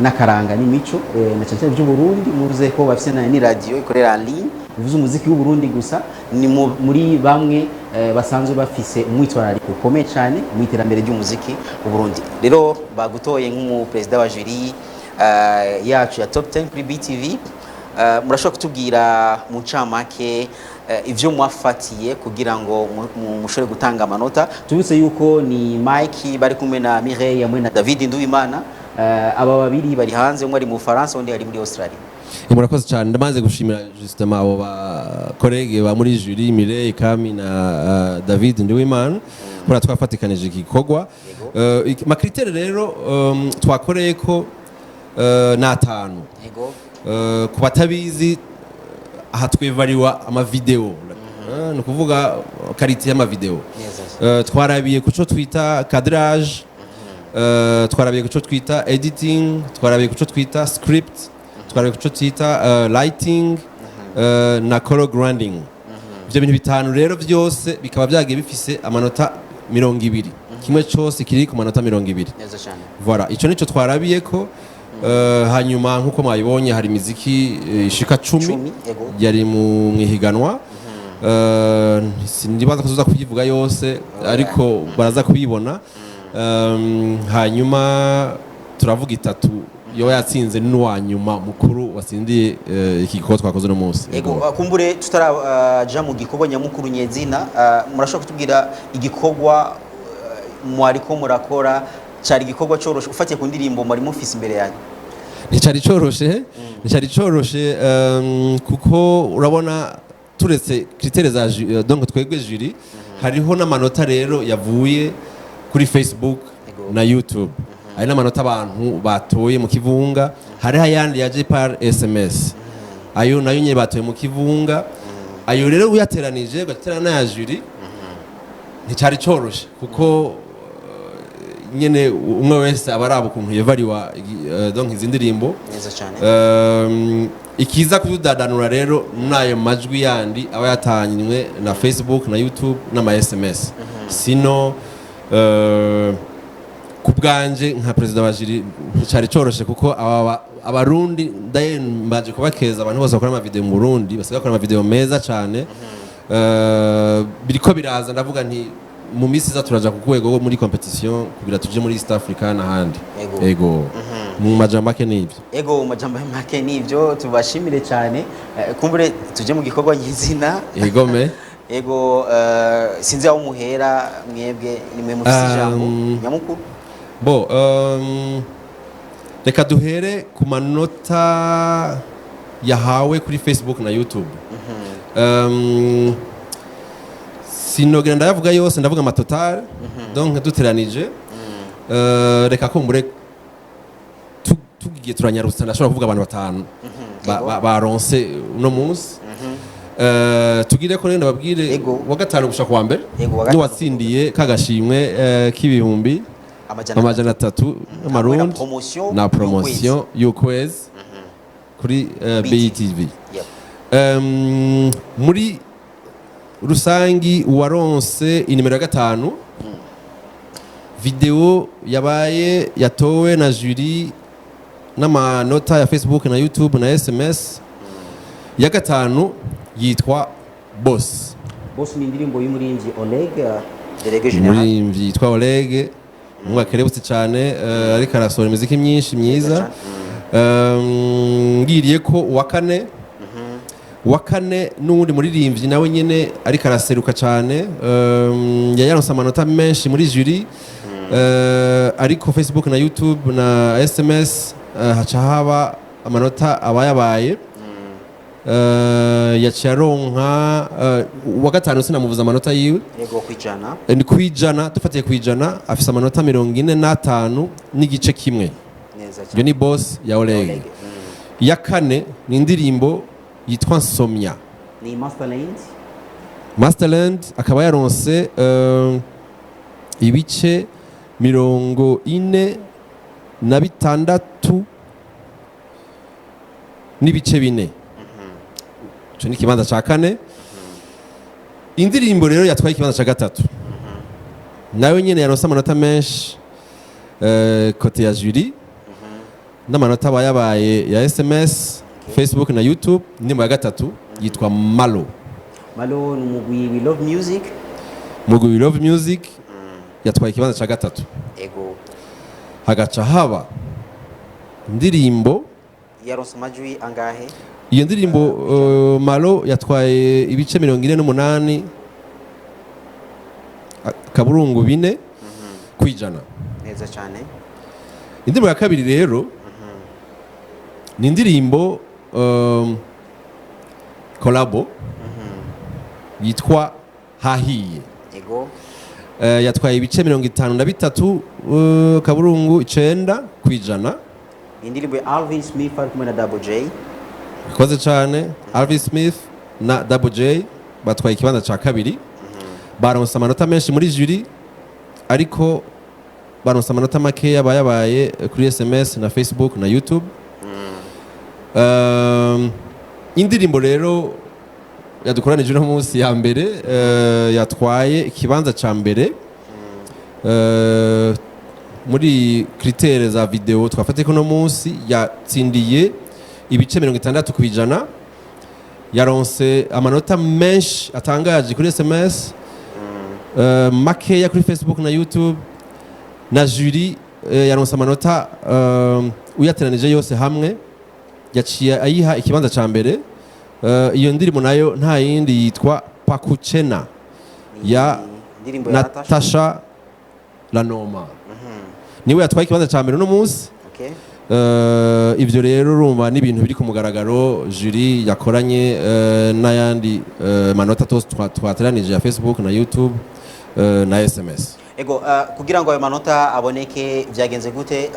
n'akaranga n'imico na cyane by'u Burundi muruze ko bafise ni radio ikorera en ligne bivuze umuziki w'u Burundi gusa ni muri bamwe basanzwe bafise umwitwarariko ukomeye cyane mu iterambere ry'umuziki mu Burundi. Rero bagutoye nk'umu president wa jury yacu ya Top 10 kuri BTV murashobora kutubwira mu ncamake ivyo mwafatiye kugira ngo mushobore gutanga amanota. Tubitse yuko ni Mike bari kumwe na Mireille hamwe na David Nduwimana aba babiri bari hanze umwe ari mu Faransa undi ari muri Australia. Murakoze cyane ndamaze gushimira justement abo ba collègue ba muri jury Mireille Kami na David Nduwimana kora twafatikanije igikorwa. Ma critère rero twakoreye ko na 5 ku batabizi aha twevariwa amavideo ni ukuvuga karite y'amavideo twarabiye ku cyo twita cadrage twarabiye ku cyo twita editing twarabiye ku cyo twita script twarabiye ku cyo twita lighting na color grading ibyo bintu bitanu rero byose bikaba byagiye bifise amanota 20 kimwe cyose kiri ku manota 20 voilà icyo nicyo twarabiye ko hanyuma nkuko mwayibonye hari imiziki ishika 10 yari mu mwihiganwa sindibaza kuzuza kuyivuga yose ariko baraza kubibona hanyuma turavuga itatu yo yatsinze n'uwanyuma mukuru wasindiye iki gikorwa twakoze no munsi yego kumbure tutaraja mu gikorwa nyamukuru nyezina murashobora kutubwira igikorwa mwariko murakora cyari igikorwa cyoroshe ufatiye ku ndirimbo muri mufisi imbere yanyu nicari coroshe kuko urabona turetse critères za donc twegwe jury hariho n'amanota rero yavuye kuri Facebook na YouTube hari n'amanota abantu batoye mu kivunga hari hayandi yaje par SMS ayo nayo nye batoye mu kivunga ayo rero uyateranije gaterana ya jury nticari coroshe kuko nyene umwe wese abaraba ukuntu yevariwa donc izi ndirimbo neza cyane ikiza kudadanura rero nayo majwi yandi aba yatanywe na Facebook na YouTube n'ama SMS sino kubwanje nka president wa jury cyari coroshe kuko abarundi ndaye mbaje kubakeza abantu bose bakora ama video mu Burundi basiga bakora ama video meza cyane biriko biraza ndavuga nti mu misi za turaja ku kwego muri competition kugira tuje muri East Africa n'ahandi ego mu majambo make nivyo ego mu majambo make nivyo tubashimire cyane kumbure tuje mu gikorwa nyizina ego me ego sinzi aho muhera mwebwe nimwe mufise ijambo nyamukuru bo reka duhere ku manota yahawe kuri Facebook na YouTube sinogera ndayavuga yose ndavuga amatotal donc duteranije reka kumbure tugiye turanyarutsa ndashobora kuvuga abantu batanu baronse uno munsi tugire ko rero ndababwire wa gatanu gusha kwa mbere ni watsindiye kagashimwe k'ibihumbi amajana 3 y'amarundi na promotion y'ukwezi kuri BTV muri rusangi uwaronse inimero ya 5 video yabaye yatowe na jury n'amanota ya Facebook na YouTube na SMS ya 5 yitwa Boss ni indirimbo y'umurinzi Oleg Delege General umurinzi yitwa Oleg umwakerebutse cyane ariko arasohora imiziki myinshi myiza ngiriye ko wa kane n'undi muririmbyi nawe nyene ariko araseruka cyane yayaronse amanota menshi muri jury ariko Facebook na YouTube na SMS haca haba amanota abayabaye yaciyaronka wa gatanu sinamuvuza amanota yiwe yego kwijana ni kwijana dufatiye kwijana afise amanota 45 n'igice kimwe neza cyane yo ni Boss ya Oleg ya kane ni indirimbo yitwa Nsomya ni Masterland akaba yaronse ibice 46 n'ibice 4 cyo ni kibanza ca kane indirimbo rero yatwaye ikibanza ca 3 nawe nyene yaronse amanota menshi kote ya jury n'amanota bayabaye ya SMS Facebook na YouTube ndimo ya 3 yitwa Malo ni umugwi We Love Music mugwi We Love Music yatwaye ikibanza ca 3 ego hagaca haba indirimbo yaronse amajwi angahe iyo ndirimbo Malo yatwaye ibice 48 kaburungu 4 kwijana neza cyane indirimbo ya kabiri rero ni indirimbo kolabo yitwa Hahiye ego yatwaye ibice 53 kaburungu 9 kwijana indirimbo ya Alvin Smith ari kumwe na Double J ikoze cyane. Alvin Smith na Double J batwaye ikibanza cya kabiri, baronse amanota menshi muri jury ariko baronse amanota makeya bayabaye kuri SMS na Facebook na YouTube. Indirimbo rero yadukoranije no munsi ya mbere yatwaye ikibanza cya mbere muri kritere za video twafate ko no munsi yatsindiye ibice 60 kwijana, yaronse amanota menshi atangaje kuri SMS, makeya kuri Facebook na YouTube, na jury yaronse amanota uyateranije yose hamwe yaciye ayiha ikibanza cya mbere. Iyo ndirimbo nayo nta yindi yitwa Pakuchena ya Natacha la Noma, niwe yatwaye ikibanza cya mbere no munsi. Ibyo rero urumva n'ibintu biri ku mugaragaro, jury yakoranye n'ayandi manota tose twateranije ya Facebook na YouTube na SMS. Ego kugira ngo ayo manota aboneke byagenze gute?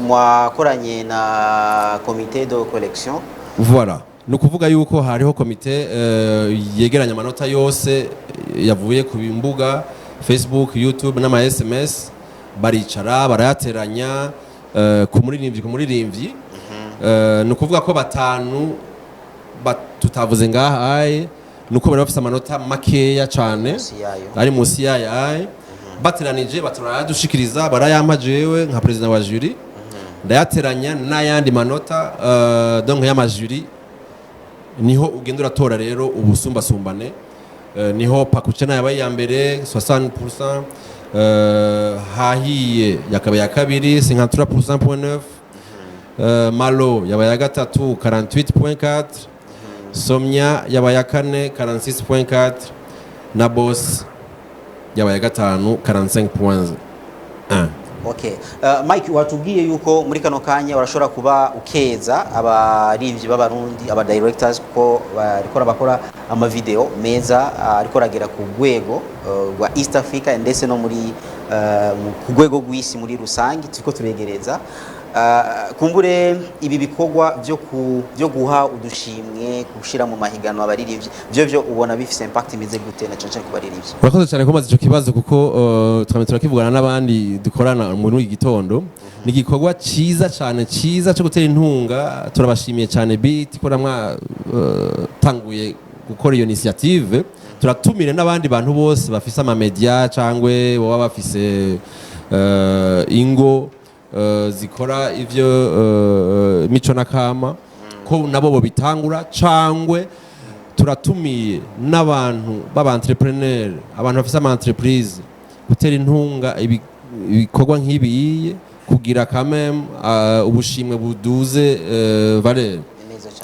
Mwakoranye na comité de collection? Voilà, ni ukuvuga yuko hariho komite yegeranya amanota yose yavuye ku mbuga Facebook, YouTube n'ama SMS, baricara barayateranya ku muririmbyi. Ni ukuvuga ko batanu tutavuze ngahaye nuko bari bafite amanota makeya cyane ari munsi yayo, bateranije baturadushikiriza barayampa jewe nka president wa jury, ndayateranya n'ayandi manota donc y'amajuri, niho ugenda uratora rero ubusumbasumbane. Niho Pakuchena yabaye ya mbere 60%, hahiye yakaba ya kabiri 53.9%, Malo yabaye ya gatatu 48.4%, Somnya yabaye ya kane 46.4%, na Boss yabaye ya gatanu 45.1%. Okay. Mike, watubwiye yuko muri kano kanya barashobora kuba ukeza abarivyi b'abarundi, aba directors, kuko barikora bakora ama video meza ariko ragera ku rwego rwa East Africa ndetse no muri ku rwego rw'isi muri rusangi, turiko turegereza. Kumbure ibi bikorwa byo guha udushimwe gushira mu mahiganwa abaririmbyi byo ubona bifise impact imize gute na cyane ku baririmbyi? Urakoze cyane ko maze ico kibazo, kuko turakivugana n'abandi dukorana muri iki gitondo. Ni igikorwa cyiza cyane cyo gutera intunga, turabashimiye cyane Beat ko namwa tanguye gukora iyo initiative. Turatumire n'abandi bantu bose bafise ama media cyangwe baba bafise ingo zikora ivyo mico nakama ko nabo bo bitangura, cyangwe turatumiye n'abantu baba entrepreneur, abantu bafise ama entreprise gutera intunga ibikorwa nk'ibiye kugira kamem ubushimwe buduze valeur.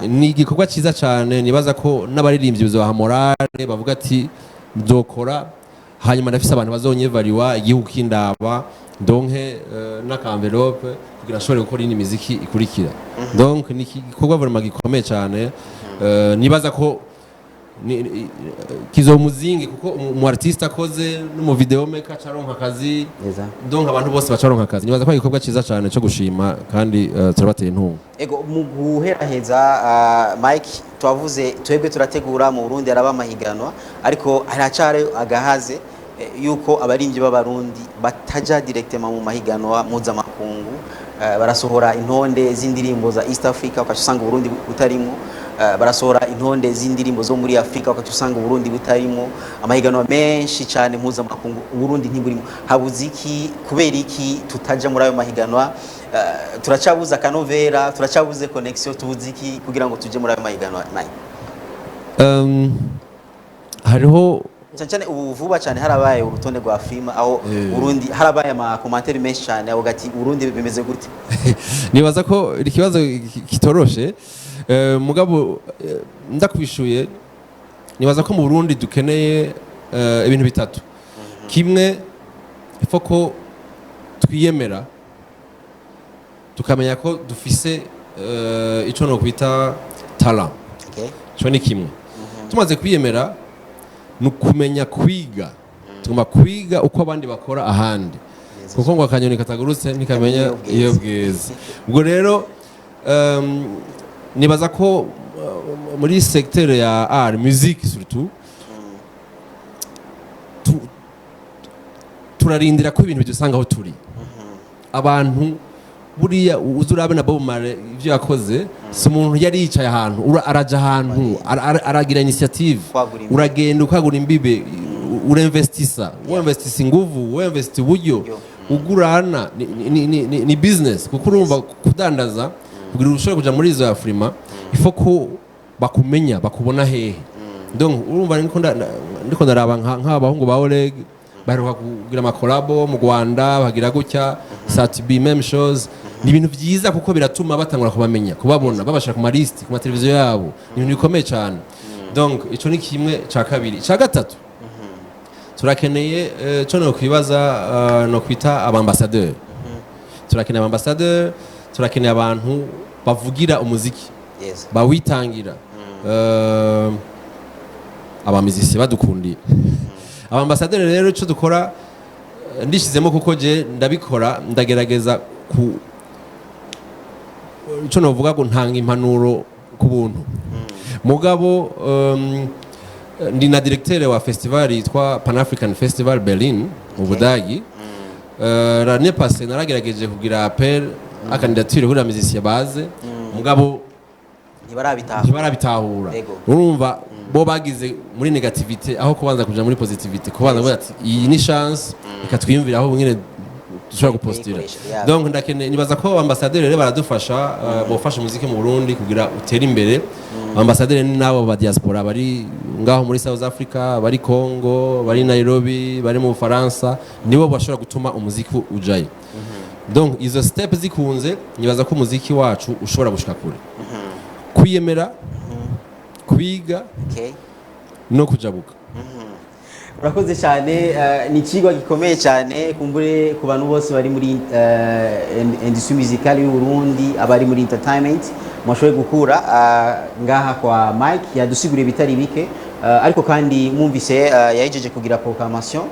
Ni igikorwa cyiza cyane, nibaza ko n'abaririmbyi bizobaha morale, bavuga ati nzokora hanyuma ndafise abantu bazonyevariwa igihugu kindaba donke n'akamvelope kugira ashobore gukora indi miziki ikurikira. Donc ni igikorwa vraiment gikomeye cyane, nibaza ko kizomuzingi kuko umu artiste akoze n'umu video maker caronka akazi, donc abantu bose bacaronka akazi. Nibaza ko igikorwa cyiza cyane cyo gushima kandi turabateye intunga. Ego mu guheraheza Mike, twavuze twebwe turategura mu Burundi araba amahiganwa, ariko haracare agahaze yuko abaringi b'abarundi bataja directement mu mahiganwa mpuzamakungu, barasohora intonde z'indirimbo za East Africa ukasanga Burundi butarimo, barasohora intonde z'indirimbo zo muri Afrika ukasanga Burundi butarimo, amahiganwa menshi cyane mpuzamakungu Burundi ntiburimo. Habuziki kubera iki tutaja muri ayo mahiganwa? Turacabuza kanovera, turacabuze connection, tubuziki kugira ngo tuje muri ayo mahiganwa nayo? Hariho cyane ubu vuba cyane harabaye urutonde rwa filima aho Burundi harabaye ama commentaire menshi cyane aho gati Burundi bimeze gute? Nibaza ko ikibazo kitoroshe, mugabo ndakwishuye. Nibaza ko mu Burundi dukeneye ibintu bitatu. Kimwe ifoko twiyemera tukamenya ko dufise ico no kwita talent. Cyo ni kimwe. Tumaze kwiyemera nukumenya kwiga, tugomba kwiga uko abandi bakora ahandi, kuko ngo akanyoni katagurutse ntikamenya iyo bweze. Ubwo rero nibaza ko muri secteur ya art musique surtout turarindira ko ibintu bidusanga aho turi abantu buriya uzurabe na Bob Marley ivyo yakoze si umuntu yari yicaye ahantu araja ahantu aragira initiative uragenda ukagura imbibe urinvestisa inguvu urinvesti uburyo ugurana ni business kuko urumva kudandaza kugira ushobora kuja muri izo Afrima ifo ko bakumenya bakubona hehe donc urumva ndiko ndaraba nk'abahungu ba Oleg baheruka kugira amakolabo mu Rwanda bagira gutya Satibi même chose ni ibintu byiza kuko biratuma batangura kubamenya kubabona babashaka ku mariste ku mateleviziyo yabo ni ibintu bikomeye cyane donc ico ni kimwe ca kabiri ca gatatu turakeneye cyo no kwibaza no kwita abambassadeur turakeneye abambassadeur turakeneye abantu bavugira umuziki bawitangira abamizisi badukundiye abambassadeur rero cyo dukora ndishizemo kuko je ndabikora ndagerageza ku cyo novuga ngo ntanga impanuro ku buntu mugabo ndi na directeur wa festival yitwa Pan African Festival Berlin mu Budagi l'année passée naragerageje kugira appel a candidature kuri amizisi baze mugabo ntibarabitahura urumva bo bagize muri negativité aho kubanza kuja muri positivité kubanza ngo ati iyi ni chance ikatwiyumvira aho nyine dushobora gupostira donc ndakene nibaza ko ambassadeur rero baradufasha bofasha muziki mu Burundi kugira utere imbere ambassadeur ni nabo ba diaspora bari ngaho muri South Africa bari Congo bari Nairobi bari mu Faransa nibo bashobora gutuma umuziki ujaye donc izo step zikunze nibaza ko umuziki wacu ushobora gushika kure kwiyemera kwiga no kujabuka urakoze cyane ni ikigwa gikomeye cyane kumbure ku bantu bose bari muri industry musicale y'u Burundi abari muri entertainment mwashoboye gukura ngaha kwa Mike yadusiguriye bitari bike ariko kandi mwumvise yajeje kugira proclamation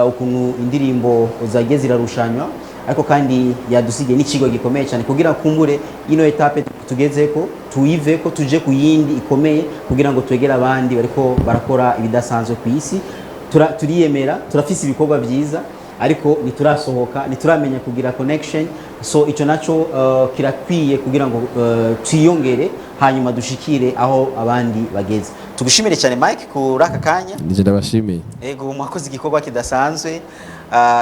ukuntu indirimbo zagiye zirarushanywa ariko kandi yadusigiye n'ikigwa gikomeye cyane kugira kumbure ino etape tugezeko tuyive ko tuje ku yindi ikomeye kugira ngo twegere abandi bariko barakora ibidasanzwe ku isi turiyemera turafise ibikorwa byiza ariko niturasohoka nituramenya kugira connection so ico naco kirakwiye kugira ngo twiyongere hanyuma dushikire aho abandi bageze tugushimire cyane Mike kuraka kanya nije ndabashimiye ego mwakoze igikorwa kidasanzwe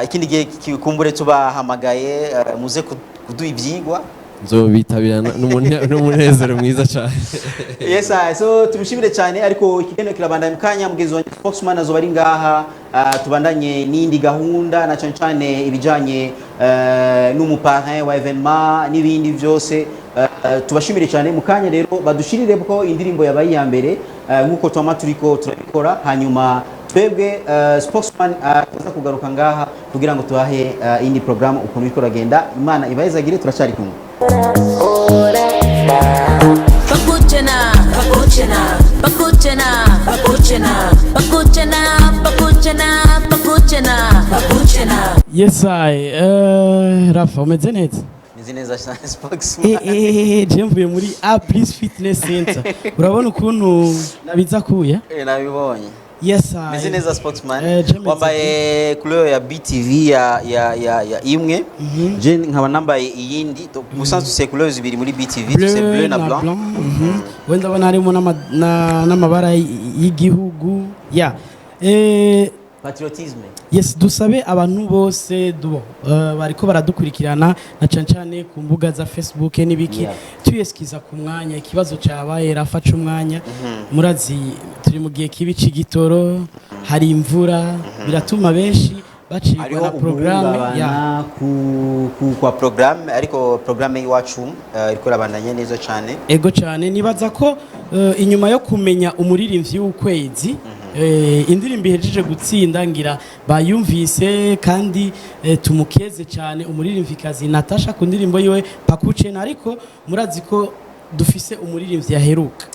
ikindi gihe kumbure tubahamagaye muze kuduha ivyigwa nzobitabira n'umunezero mwiza cyane yes so tubishimire cyane ariko ikigeno kirabandanya mukanya mugenzi wa Spokesman azoba ari ngaha tubandanye n'indi gahunda na cyane ibijanye n'umuparrain wa evenement n'ibindi byose tubashimire cyane mukanya rero badushirire ko indirimbo yabaye ya mbere nkuko twama turiko turabikora hanyuma twebwe Spokesman aza kugaruka ngaha kugira ngo tubahe indi program ukuntu biko ragenda imana ibayezagire turacari kumwe Yes Rafa umeze neza Meze neza cyane Spokesman je mvuye muri A+ Fitness Center urabona ukuntu nabiza kuya nabibonye Yes Meze neza Spokesman wambaye couleur ya BTV ya imwe je nkaba nambaye iyindi gusa tuse couleur zibiri muri BTV tuse bleu na blanc wenda bana harimo n'amabara y'igihugu ya patriotisme yes dusabe abantu bose bariko baradukurikirana na cyane ku mbuga za Facebook n'ibiki tuyeskiza ku mwanya ikibazo cyabaye rafaca umwanya murazi turi mu gihe kibi c'igitoro hari imvura biratuma benshi bacirwa na programme ya kwa programme ariko programme y'iwacu iriko rabandanye neza cyane ego cyane nibaza ko inyuma yo kumenya umuririmbyi w'ukwezi indirimbo ihejeje gutsinda ngira bayumvise kandi tumukeze cyane umuririmvikazi Natacha ku ndirimbo yiwe pakuce ariko murazi ko dufise umuririmbyi yaheruka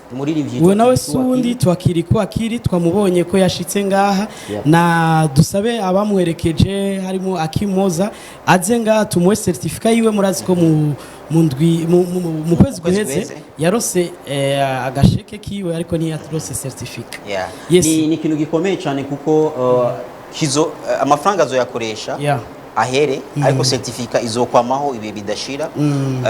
we nawe sundi twakiri kwakiri twamubonye ko yashitse ngaha na dusabe abamuherekeje harimo akimoza aze ngaha tumuhe certificate yiwe murazi ko mu kwezi guheze yarose agasheke kiwe ariko ntiyarose certificate. Yes. Ni ikintu gikomeye cyane kuko kizo amafaranga azoyakoresha ahere ariko certificate izokwamaho ibe bidashira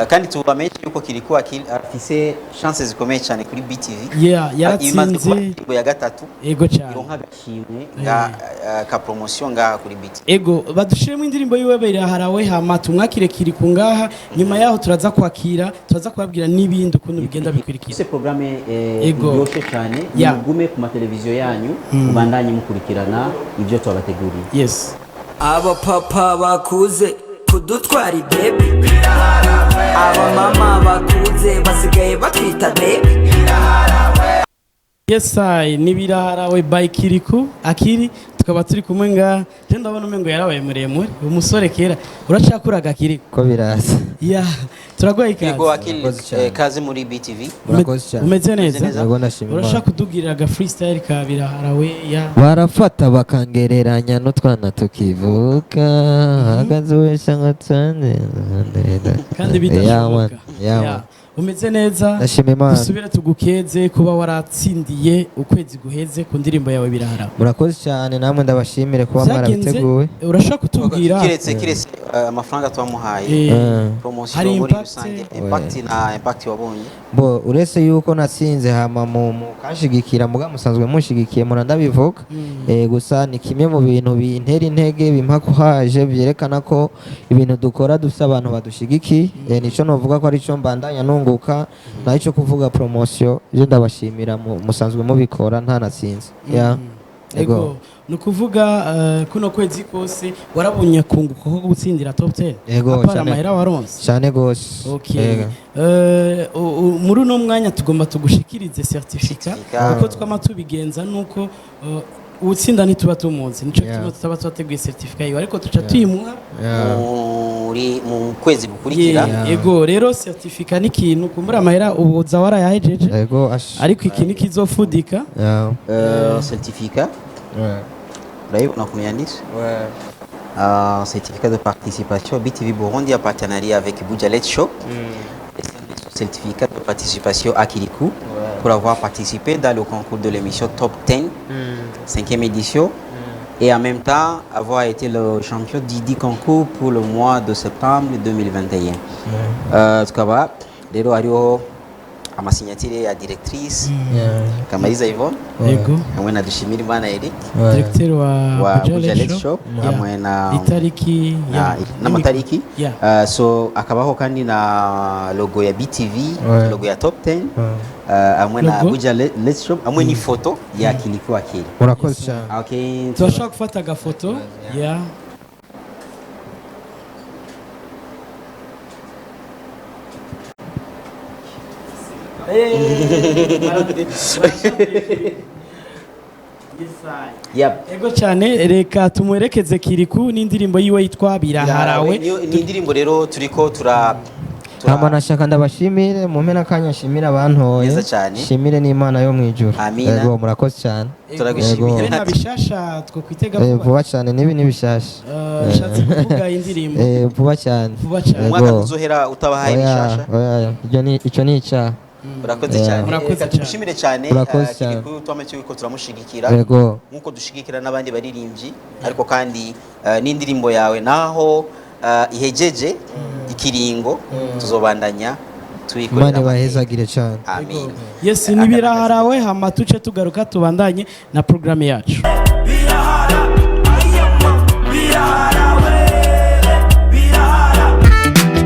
kandi tubamenye yuko kirikuwa afise chances zikomeye cyane kuri BTV yaratsinze ya gatatu ego cyane ironka gashimwe ka promotion ngaha kuri BTV ego badushiremo indirimbo yiwe biraharawe hama tumwakire Kiriku ngaha nyuma yaho turaza kwakira turaza kubabwira n'ibindi ukuntu bigenda bikurikira ce programme yose cyane mugume ku mateleviziyo yanyu ubandanye mukurikirana ibyo twabateguriye. Yes. Aba papa bakuze kudutwara idebe, aba mama bakuze basigaye bakita debe. Yes I nibiraharawe by Kiriku akiri tukaba turi kumwe nga je ndabona umengo yarabaye muremure umusore kera uracakuraga Kiriku ko birasa turagoye ikaze yego akiri kaze muri BTV umeze neza urashaka kudugirira aga freestyle ka biraharawe barafata bakangereranya n'utwana tukivuka hagaze wese nkatsane kandi bidashoboka umeze neza usubira tugukeze kuba waratsindiye ukwezi guheze ku ndirimbo yawe biraharawe. Murakoze cyane namwe ndabashimire kuba mwarabiteguye. Urashaka kutubwira kiretse amafaranga twamuhaye promotion muri rusange impact wabonye bo uretse yuko natsinze hama mu kashigikira muga musanzwe mushigikiye murandabivuga gusa ni kimwe mu bintu bintera intege bimpa kuhaje byerekana ko ibintu dukora dufite abantu badushigikiye nico novuga ko ari cyo mbandanya nunguka naco kuvuga promotion je ndabashimira musanzwe mubikora nta natsinze ego nukuvuga kuno kwezi kose warabunye kunguka ko gutsindira top 10 apara mahera waronse cyane gose. Okay muri no mwanya tugomba tugushikirize certificate kuko twama tubigenza nuko utsinda nituba tumuzi nico kimwe tutaba twateguye certificate ariko tuca tuyimuha muri mu kwezi gukurikira ego rero certificate ni kintu kumbura amahera ubuza warayahejeje ariko ikindi kizofudika certificate on a combien d'indices certificat de participation BTV Burundi en partenariat avec Bujalet Show. Certificat de participation à Kirikou pour avoir participé dans le concours de l'émission Top 10, 5e édition, et en même temps avoir été le champion du concours pour le mois de septembre 2021. Tukaba rero hariho amasignature ya directrice Kamariza Yvonne hamwe na Dushimira Imana Eric directeur wa Bujalet Shop hamwe na itariki n'amatariki so akabaho kandi na logo ya BTV logo ya Top 10 hamwe na Bujalet Shop hamwe ni foto ya Kiriku akiri. Murakoze cyane. Okay turashaka gufata agafoto ego cyane reka tumwerekeze Kiriku n'indirimbo yiwe yitwa biraharawe. Ni indirimbo rero turiko Hama nashaka ndabashimire mu mpera kanya shimira abantoye shimire n'Imana yo mwijuru. Ego murakoze cyane. Turagishimira na bishasha two kwitega vuba cyane nibi nibishasha shatse kuvuga indirimbo vuba cyane umwaka uzohera utabahaye bishasha icyo ni icyaha. Murakoze cyane tugushimire cyane Kiriku twamaze ko turamushigikira nkuko dushigikira n'abandi baririmbyi ariko kandi n'indirimbo yawe naho ihejeje ikiringo tuzobandanya tuyikorera. Imana bahezagire cyane. Amen. Yes nibiraharawe hama tuce tugaruka tubandanye na programme yacu.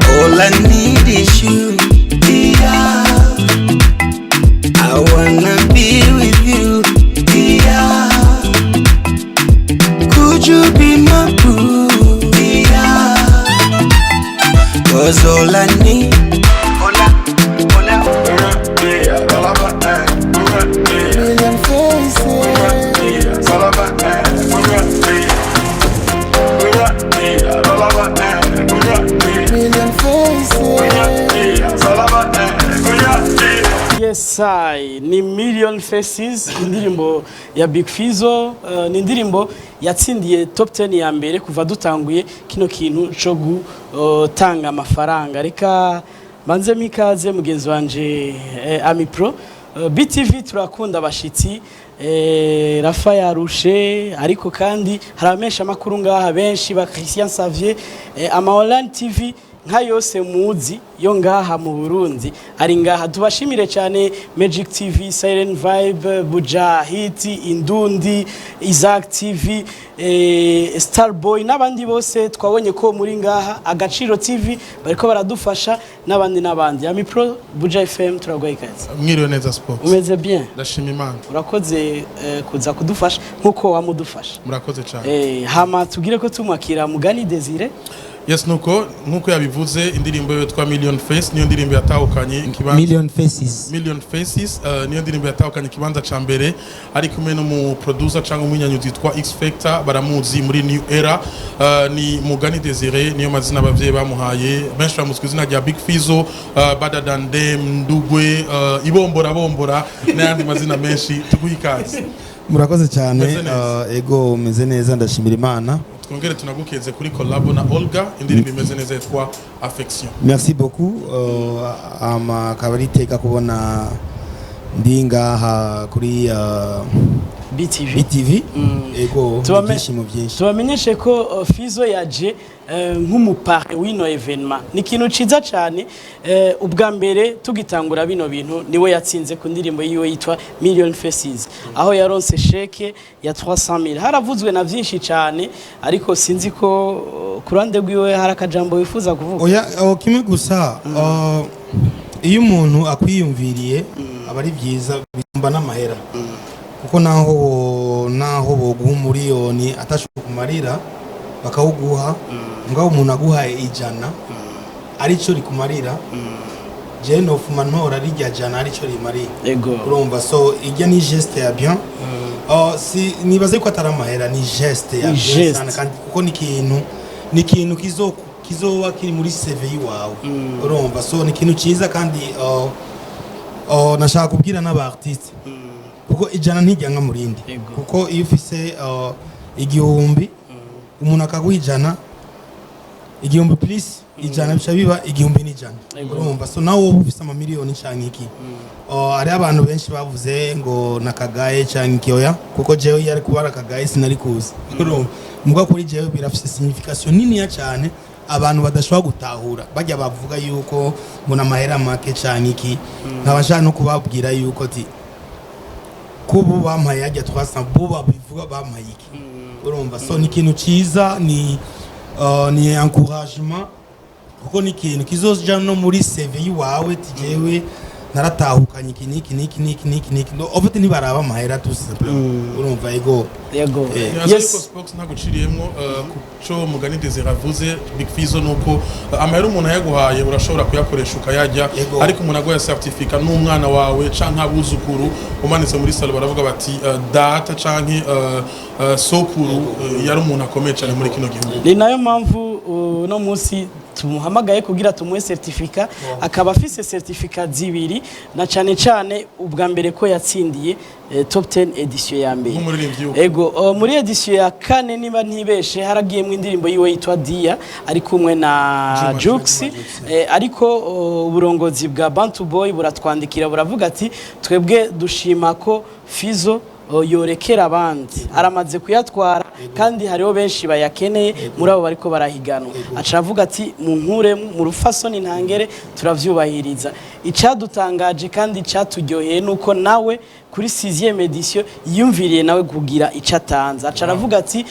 All I need is you. I wanna be with you. Could you be my boo? 'Cause all I need. Million faces. Million faces. Yes I ni Million Faces indirimbo ya Big Fizzo ni indirimbo yatsindiye top 10 ya mbere kuva dutanguye kino kintu cyo gutanga amafaranga reka manze mikaze mugenzi wanje Ami Pro. BTV turakunda abashitsi Rafa yarushe ariko kandi haramesha makuru ngaha benshi ba Christian Xavier Amaolan TV nka yose muzi yo ngaha mu Burundi ari ngaha tubashimire cyane Magic TV, Silent Vibe, Buja Hit, Indundi, Isaac TV, Starboy n'abandi bose twabonye ko muri ngaha Agaciro TV bariko baradufasha n'abandi Ami Pro Buja FM turagoye kazi mwiriwe neza sport umeze bien ndashima Imana urakoze kuza kudufasha nkuko wamudufasha murakoze cyane hama tugire ko tumwakira Mugani Desire. Yes nuko nkuko yabivuze indirimbo yitwa Million Face niyo ndirimbo yatahukanye ikibanza Million Faces niyo ndirimbo yatahukanye ikibanza ca mbere ari kumwe no mu producer cyangwa umunyanyuzi yitwa X Factor baramuzi muri New Era ni Mugani Desire niyo mazina abavyeyi bamuhaye benshi bamuzwe izina rya Big Fizzo Better Than Them Ndugwe ibombora n'ayandi mazina menshi tuguhikaze murakoze cyane ego meze neza ndashimira Imana twongere tunagukeze kuri collab na Olga indirimbo imeze neza yitwa Affection. Merci beaucoup kabariteka kubona ndinga kuri BTV ego byishimo byinshi tubamenyeshe ko Fizzo yaje nk'umupare wino evenement ni kintu ciza cyane ubwa mbere tugitangura bino bintu niwe yatsinze ku ndirimbo yiwe yitwa Million Faces aho yaronse sheke ya 300,000 haravuzwe na byinshi cyane ariko sinzi ko kurande gwiwe harakajambo wifuza kuvuga oya kimwe gusa iyo umuntu akwiyumviriye abari byiza bitumba n'amahera kuko naho boguha umuriyoni atashoboye kumarira bakawuguha ngaho umuntu aguhaye 100 arico rikumarira je no fuma ntora rijya jana arico rimari urumva so ijya ni geste ya bien si nibaze ko atari amahera ni geste ya bien sana kandi kuko ni ikintu kizoba kiri muri CV wawe urumva so ni ikintu cyiza kandi nashaka kubwira n'aba artiste kuko ijana ntijya nka murindi kuko iyo ufise igihumbi umuntu akaguha igihumbi plus ijana bica biba igihumbi n'ijana urumva so nawe wowe ufise amamiliyoni canke iki ari abantu benshi bavuze ngo nakagaye canke iki oya kuko jewe yari kubara kagaye sinari kuzi urumva muga kuri jewe birafise signification nini ya cyane abantu badashobora gutahura bajya bavuga yuko mbona amahera make canke iki nkabashaka no kubabwira yuko ti kubu bampaye yajya 300 buba bivuga bampaye iki urumva so ni ikintu cyiza ni encouragement kuko ni ikintu kizoja no muri CV wawe tijewe naratahukanye iki no ofite nibaraba amahera tusi urumva ego yes Spox ntaguciriyemo kuco Mugani Desire avuze Big Fizzo nuko amahera umuntu yaguhaye urashobora kuyakoresha ukayajya ariko umuntu agoya certificate n'umwana wawe canke abuzukuru umanitse muri salo baravuga bati data canke sokuru yari umuntu akomeye cyane muri kino gihugu ni nayo mpamvu no munsi tumuhamagaye kugira tumuhe certificate akaba afise certificate zibiri na cyane ubwa mbere ko yatsindiye top 10 edition ya mbere ego muri edition ya kane niba ntibeshe haragiyemwe indirimbo yiwe yitwa Dia ari kumwe na Jux ariko uburongozi bwa Bantu Boy buratwandikira buravuga ati twebwe dushima ko Fizzo yorekera abandi aramaze kuyatwara kandi hariho benshi bayakeneye muri abo bariko barahiganwa acavuga ati mu nkure mu rufasoni ntangere turavyubahiriza icadutangaje kandi caturyoheye nuko nawe kuri 6e edition yumviriye nawe kugira icatanza acaravuga ati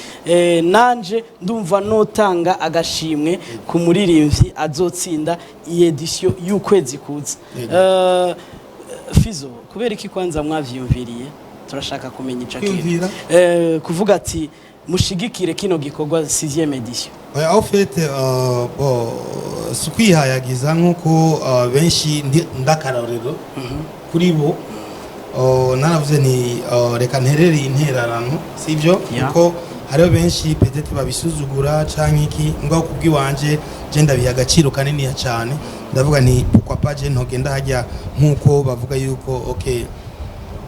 nanje ndumva notanga agashimwe ku muririmbyi azotsinda iyi edition y'ukwezi kuza Fizzo kubera iki kwanza mwavyumviriye turashaka kumenya icakira kuvuga ati mushigikire kino gikorwa 6e edition en fait sukwihayagiza nkuko benshi ndakarorero kuri bo naravuze ni reka nterere interarano sivyo kuko hariho benshi peut-être babisuzugura canke iki ngaho kubwiwanje je ndabiha agaciro kanini cyane ndavuga ni pourquoi pas je ntogenda hajya nkuko bavuga yuko okay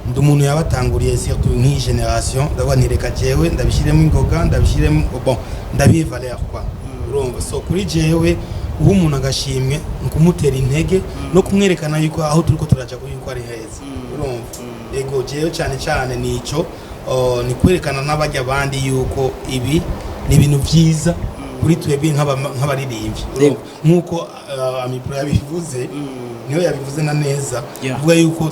ndi umuntu yabatanguriye surtout nk'iyi generation ndavuga ni reka jewe ndabishiremo ingoga ndabishiremo bon ndabiye valeur quoi urumva so kuri jewe uwo umuntu agashimwe ni kumutera intege no kumwerekana yuko aho turiko turaja ko yuko ari heza urumva ego jewe cyane cyane nico ni kwerekana n'abajya abandi yuko ibi ni ibintu byiza kuri twebwe nk'abaririmbyi nk'uko amipro yabivuze niyo yabivuze na neza uvuga yuko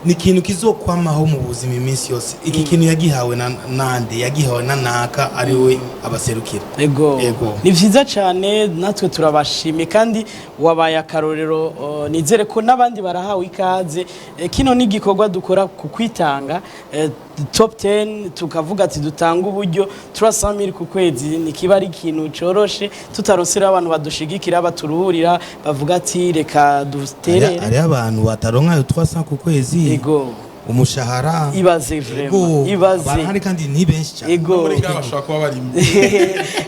ni ikintu kizokwamaho mu buzima iminsi yose iki kintu yagihawe nande yagihawe na naka ari we abaserukira ego ni vyiza cyane natwe turabashimye kandi wabaye akarorero nizere ko n'abandi barahawe ikaze kino ni igikorwa dukora ku kwitanga top 10 tukavuga ati dutanga uburyo 300,000 ku kwezi ni kiba ari ikintu coroshe tutaronsera abantu badushigikira baturuhurira bavuga ati reka duterere ari abantu bataronka 300 ku kwezi ego umushahara ibaze vraiment ibaze barahari kandi ni benshi cyane ego bashaka kuba bari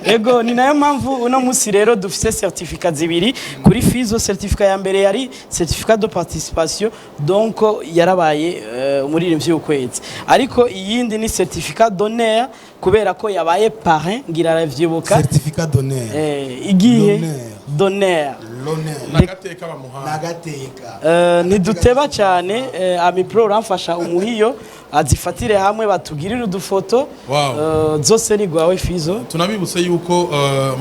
ego ni nayo mpamvu uno musi rero dufise certificat zibiri kuri Fizzo certificat ya mbere yari certificat de participation donc yarabaye umuririmbyi w'ukwezi ariko iyindi ni certificat d'honneur kubera ko yabaye parrain ngira ravyibuka certificat d'honneur igihe d'honneur nagateka bamuha nagateka niduteba cyane amipro ramfasha umuhiyo azifatire hamwe batugirira udufoto zose ni gwawe Fizzo tunabibutse yuko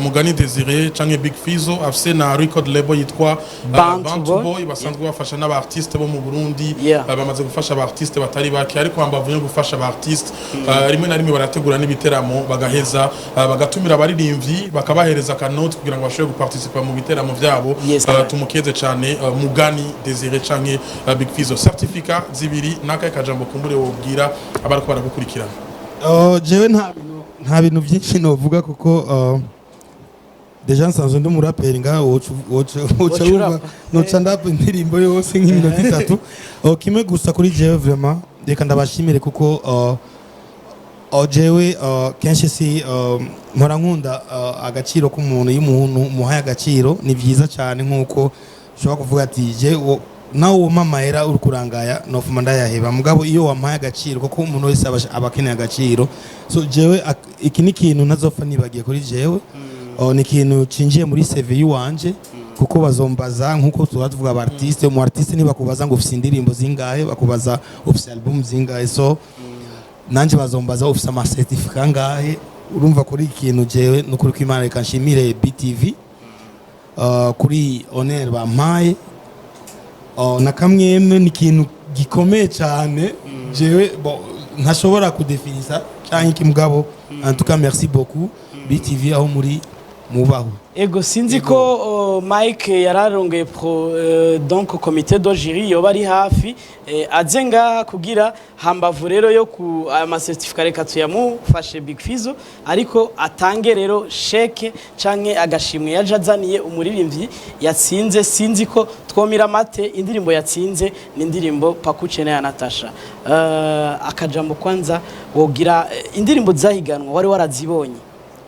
Mugani Desire canke Big Fizzo afise na record label yitwa Bantu Boy basanzwe bafasha n'abartiste bo mu Burundi bamaze gufasha abartiste batari bake ariko ambavuye gufasha abartiste rimwe na rimwe barategura n'ibiteramo bagaheza bagatumira abaririmbyi bakabahereza kanoti kugira ngo bashobore guparticipa mu biteramo vyabo tumukeze cyane Mugani Desire canke Big Fizzo certificat zibiri nakaye kajambo kumbure gira abariko baragukurikirana jewe nta bintu byinshi novuga kuko deja nsanzwe ndi umuraperi nga noca ndapa indirimbo yose nk'iminota 3 kimwe gusa kuri jewe vraiment reka ndabashimire kuko jewe kenshi si mpora nkunda agaciro k'umuntu iyo umuntu muhaye agaciro ni byiza cyane nk'uko ushobora kuvuga ati jewe nawe umamahera uri kurangaya nofuma ndayaheba mugabo iyo wampaye agaciro kuko umuntu wese abakeneye agaciro so jewe iki ni ikintu ntazopfa nibagiye kuri jewe ni ikintu cinjiye muri CV y'uwanje kuko bazombaza nkuko tuvuga abartiste mu artiste nibakubaza ngo ufise indirimbo zingahe bakubaza ufise album zingahe so nanje bazombaza ufise ama certificate ngahe urumva kuri ikintu jewe n'ukuri kw'Imana reka nshimire BTV kuri honneur bampaye na kamwemwe ni ikintu gikomeye cyane jewe ntashobora kudefinisa cyangwa iki mugabo en tout cas merci beaucoup BTV aho muri mubaho ego sinzi ko Mike yararongeye pro donc comité de jury yo bari hafi aze ngaha kugira hambavu rero yo ku ama certificat reka tuyamufashe Big Fizzo ariko atange rero sheke canke agashimwe yaje azaniye umuririmbyi yatsinze sinzi ko twomira mate indirimbo yatsinze ni indirimbo pakuchene ya Natacha akajambo kwanza wogira indirimbo zahiganwa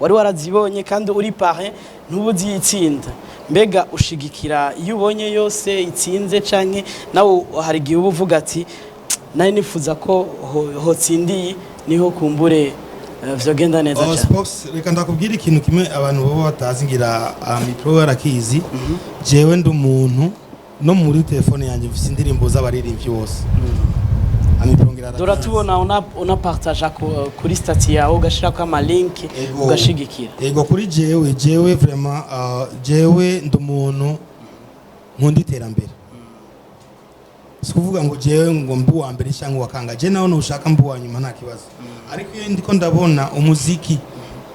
wari warazibonye kandi uri parrain ntubuzi yitsinda mbega ushigikira iyo ubonye yose itsinze canke nawe hari gihe uvuga ati nari nifuza ko hotsindiye niho kumbure vyogenda neza cyane reka ndakubwira ikintu kimwe abantu baba batazi ngira micro yarakizi jewe ndi umuntu no muri telefone yanjye mfite indirimbo z'abaririmbyi bose Doratubona una partage kuri stati yawe ugashirako ama link ugashigikira ego kuri jewe vraiment jewe ndi umuntu nkunda iterambere sikuvuga ngo jewe ngo mbu wa mbere cyangwa wakanga je naho nushaka mbu wa nyuma nta kibazo ariko iyo ndiko ndabona umuziki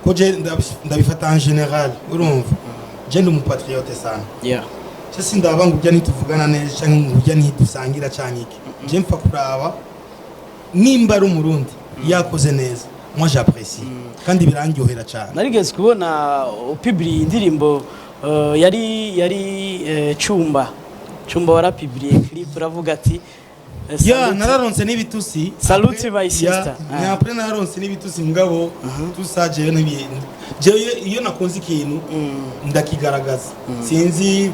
ko je ndabifata en general urumva je ndi umupatriote sana sisi ndaba ngo ujya nituvugana neza cyangwa ngo ujya ntidusangira cyane iki je mpfa kuraba nimba ari umurundi yakoze neza moi j'apprécie kandi birangyohera cyane narigeze kubona upubliye indirimbo yari Chumba warapubliye clip uravuga ati nararonse n'ibitusi salute my sister après nararonse n'ibitusi mugabo tusaje je iyo nakunze ikintu ndakigaragaza sinzi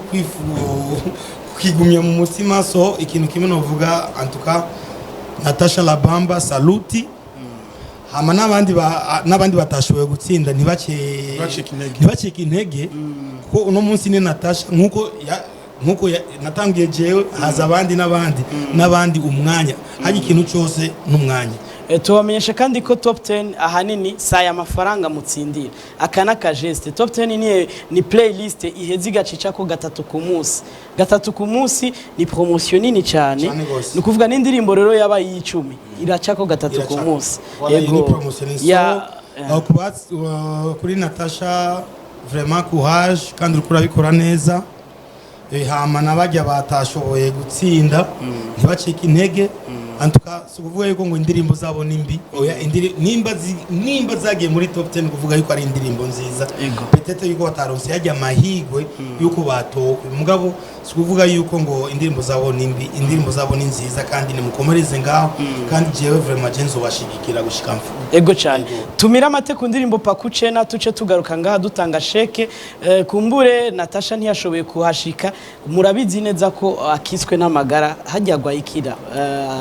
kwigumya mu mutima so ikintu kimwe novuga en tout cas Natacha la Bamba saluti hama n'abandi batashoboye gutsinda ntibacike intege ko uno munsi ni Natacha nkuko natangiye jewe haza n'abandi umwanya haje ikintu cyose n'umwanya. Tubamenyesha kandi ko top 10 ahanini saya amafaranga mutsindira akana ka geste. Top 10 ni playlist ihezi gacica ko gatatu ku munsi ni promotion nini cyane, ni kuvuga n'indirimbo rero yaba y'icumi iraca ko gatatu ku munsi. Yego ya kuri Natacha vraiment courage kandi urukura bikora neza. Hama nabajya batashoboye gutsinda ntibacike intege. Antuka sukuvuga yuko ngo indirimbo zabo nimbi oya nimba zagiye muri top 10 kuvuga yuko ari indirimbo nziza petete yuko bataronse yajya amahirwe yuko batowe mugabo sukuvuga yuko ngo indirimbo zabo nimbi, indirimbo zabo ni nziza kandi nimukomereze ngaho kandi jewe vraiment jenzo bashigikira gushika mfu. Ego cyane tumira amate ku ndirimbo pakucena tuce tugaruka ngaha dutanga sheke kumbure Natacha ntiyashoboye kuhashika, murabizi neza ko akiswe n'amagara hajya gwayikira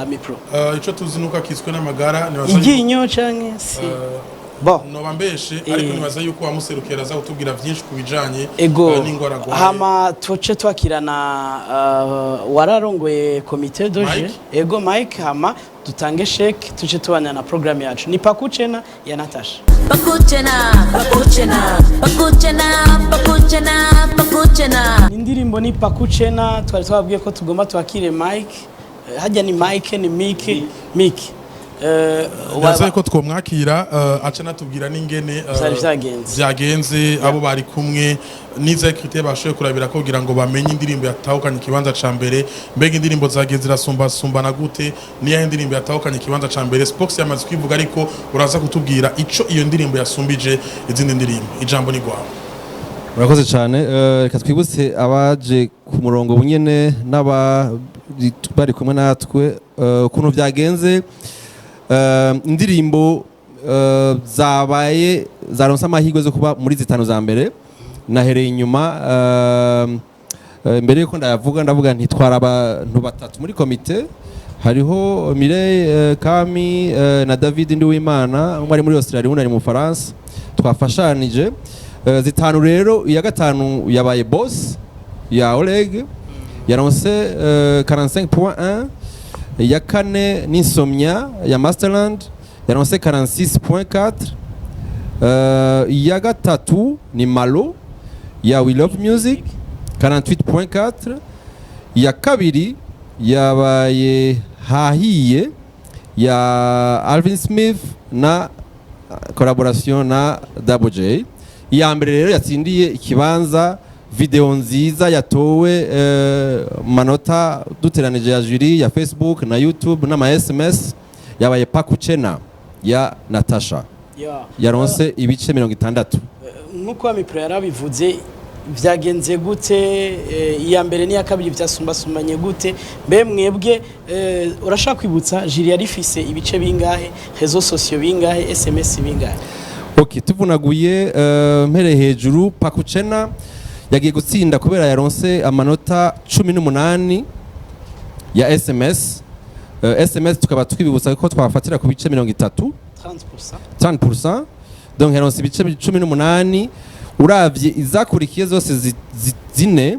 mipro ico tuzinuka akiswe n'amagara iginyo canke si no bambeshe ariko nibaza yuko wamuserukira za utubwira byinshi kubijanye n'ingora gwa hama tuce twakirana wararongoye komite doje ego Mike hama dutange sheke tuce tubana na program yacu ni pakucena ya Natacha. Pakucena indirimbo ni pakucena twari twabwiye ko tugomba twakire Mike hajya ni Mike ni Mike yazaye ko twomwakira aca natubwira n'ingene byagenze abo bari kumwe niza krite bashoye kurabira ko kugira ngo bamenye indirimbo yatahukanye ikibanza ca mbere, mbega indirimbo zagenze rasumbana gute, niya indirimbo yatahukanye ikibanza ca mbere. Spox yamaze kwivuga ariko uraza kutubwira ico iyo ndirimbo yasumbije izindi ndirimbo. Ijambo ni gwawe. Murakoze cyane. Reka twibutse abaje ku murongo bunyene bari kumwe natwe ukuntu byagenze. Indirimbo zaronse amahirwe zo kuba muri zitanu za mbere. Nahereye inyuma mbere yuko ndavuga ntitwara abantu batatu muri komite. Hariho Mireille Kami na David Ndiwimana umwe ari muri Australia undi ari mu Faransa, twafashanije zitanu rero. Iya gatanu yabaye boss ya Oleg yaronse 45.1. Ya kane n'insomnia ya Masterland yaronse 46.4. Ya gatatu ni Malo ya We Love Music 48.4. Ya kabiri yabaye Hahiye ya Alvin Smith na collaboration na Double J. Ya mbere rero yatsindiye ikibanza video nziza yatowe manota duteranije ya jury ya Facebook na YouTube na SMS yabaye pakucena ya Natacha yaronse ibice 60. Nkuko amipro yarabivuze vyagenze gute iya mbere ni ya kabiri vyasumbasumbanye gute mbe mwebwe urashaka kwibutsa jury yari ifise ibice bingahe, réseaux sociaux bingahe, SMS bingahe? Okay, tuvunaguye mpere hejuru pakucena yagiye gutsinda kubera yaronse amanota 18 ya SMS. SMS tukaba twibibutsa ko twafatira ku bice 30%. Donc yaronse ibice 18. Uravye izakurikiye zose zine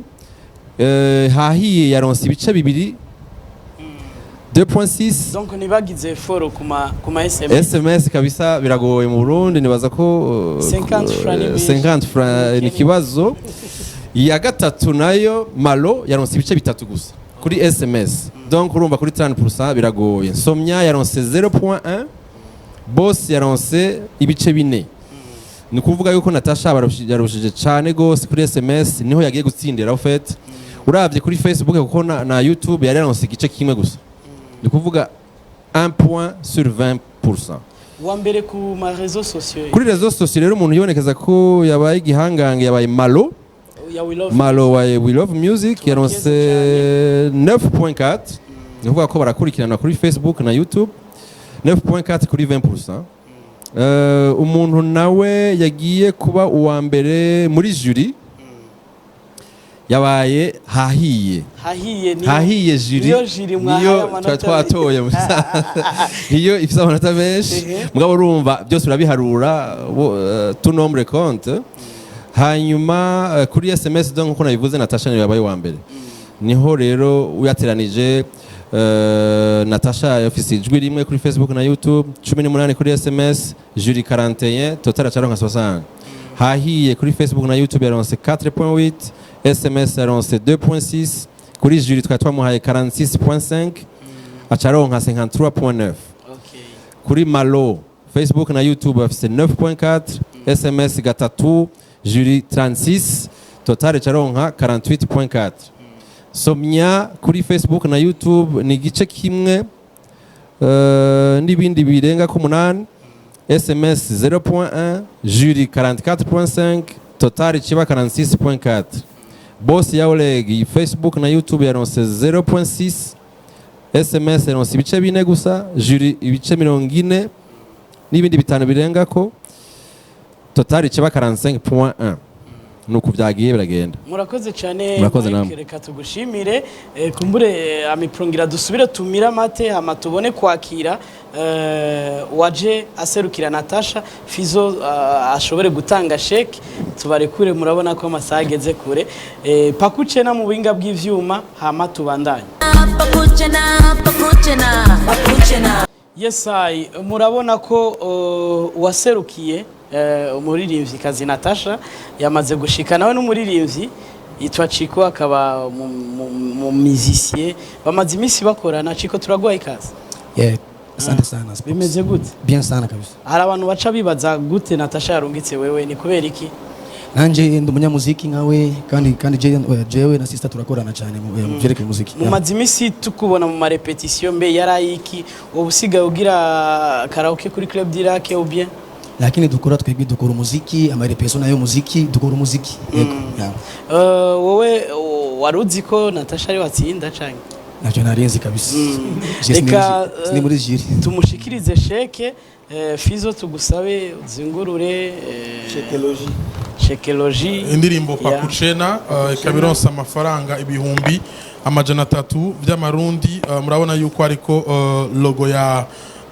Hahiye yaronse ibice 2.6. Donc nibagize foro kuma SMS. SMS kabisa biragoye mu Burundi, nibaza ko 50 francs ni kibazo. Ya gatatu nayo Malo yaronse ibice 3 gusa kuri SMS. Donc urumva kuri 30% biragoye. Insomnia yaronse 0.1. Boss yaronse ibice 4. Ni kuvuga yuko Natacha yarushije cyane gose kuri SMS, niho yagiye gutsindira au fait. Uravye kuri Facebook kuko na YouTube yari yaronse igice kimwe gusa. Ni kuvuga 1 point sur 20%. Wa mbere ku ma réseaux sociaux. Kuri réseaux sociaux rero umuntu yibonekeza ko yabaye igihangange yabaye Malo. Malo wa We Love Music yaronse 9.4. Ni kuvuga ko barakurikirana kuri Facebook na YouTube. 9.4 kuri 20%. Umuntu nawe yagiye kuba uwa mbere muri jury yabaye hahiye jiri niyo twatoye niyo ifite amanota menshi mugabo urumva byose urabiharura tout nombre compte hanyuma kuri SMS donc nkuko nabivuze Natacha niyo yabaye wa mbere niho rero uyateranije Natacha yafise ijwi rimwe kuri Facebook na YouTube 18 kuri SMS juri 41 total acaronka 60 hahiye kuri Facebook na YouTube yaronse 4.8 SMS yaronse 2.6 kuri juri twamuhaye 46.5 acaronka 53.9 kuri Malo Facebook na YouTube afise 9.4 SMS gatatu juri 36 total acaronka 48.4 Somnya kuri Facebook na YouTube ni gice kimwe n'ibindi birenga ku 8 SMS 0.1 juri 44.5 total kiba 46.4 Boss ya Oleg Facebook na YouTube yaronse 0.6 SMS yaronse ibice bine gusa juri ibice 40 n'ibindi bitanu birenga ko total kiba 45.1 nuko byagiye biragenda murakoze cyane reka tugushimire kumbure amiprongira dusubire tumira mate hama tubone kwakira waje aserukira Natacha Fizzo ashobore gutanga sheke tubarekure murabona ko masageze kure pakucena mu binga bw'ivyuma hama tubandanye pakucena yes I murabona ko waserukiye umuririmbyi kazi Natacha yamaze gushika nawe n'umuririmbyi yitwa Chiko akaba mu musicien bamaze imisi bakorana Chiko turagwaye kazi asante sana bimeze gute bien sana kabisa hari abantu baca bibaza gute Natacha yarungitse wewe ni kubera iki nanje ndi umunyamuziki nkawe kandi jewe na sister turakorana cyane mu byerekeye muziki mumaze imisi tukubona mu repetition mbe yarayiki ubusigaye ugira karaoke kuri Club d'Irak ou bien lakini dukora twebwe dukora umuziki amarepeso nayo muziki dukora umuziki wowe waruzi ko Natacha ari watsinda canke navyo narenze kabisa reka ni muri jiri tumushikirize sheke Fizzo tugusabe uzingurure shekeloji indirimbo pakucena ikabironsa amafaranga ibihumbi amajana 3 by'amarundi murabona yuko ariko logo ya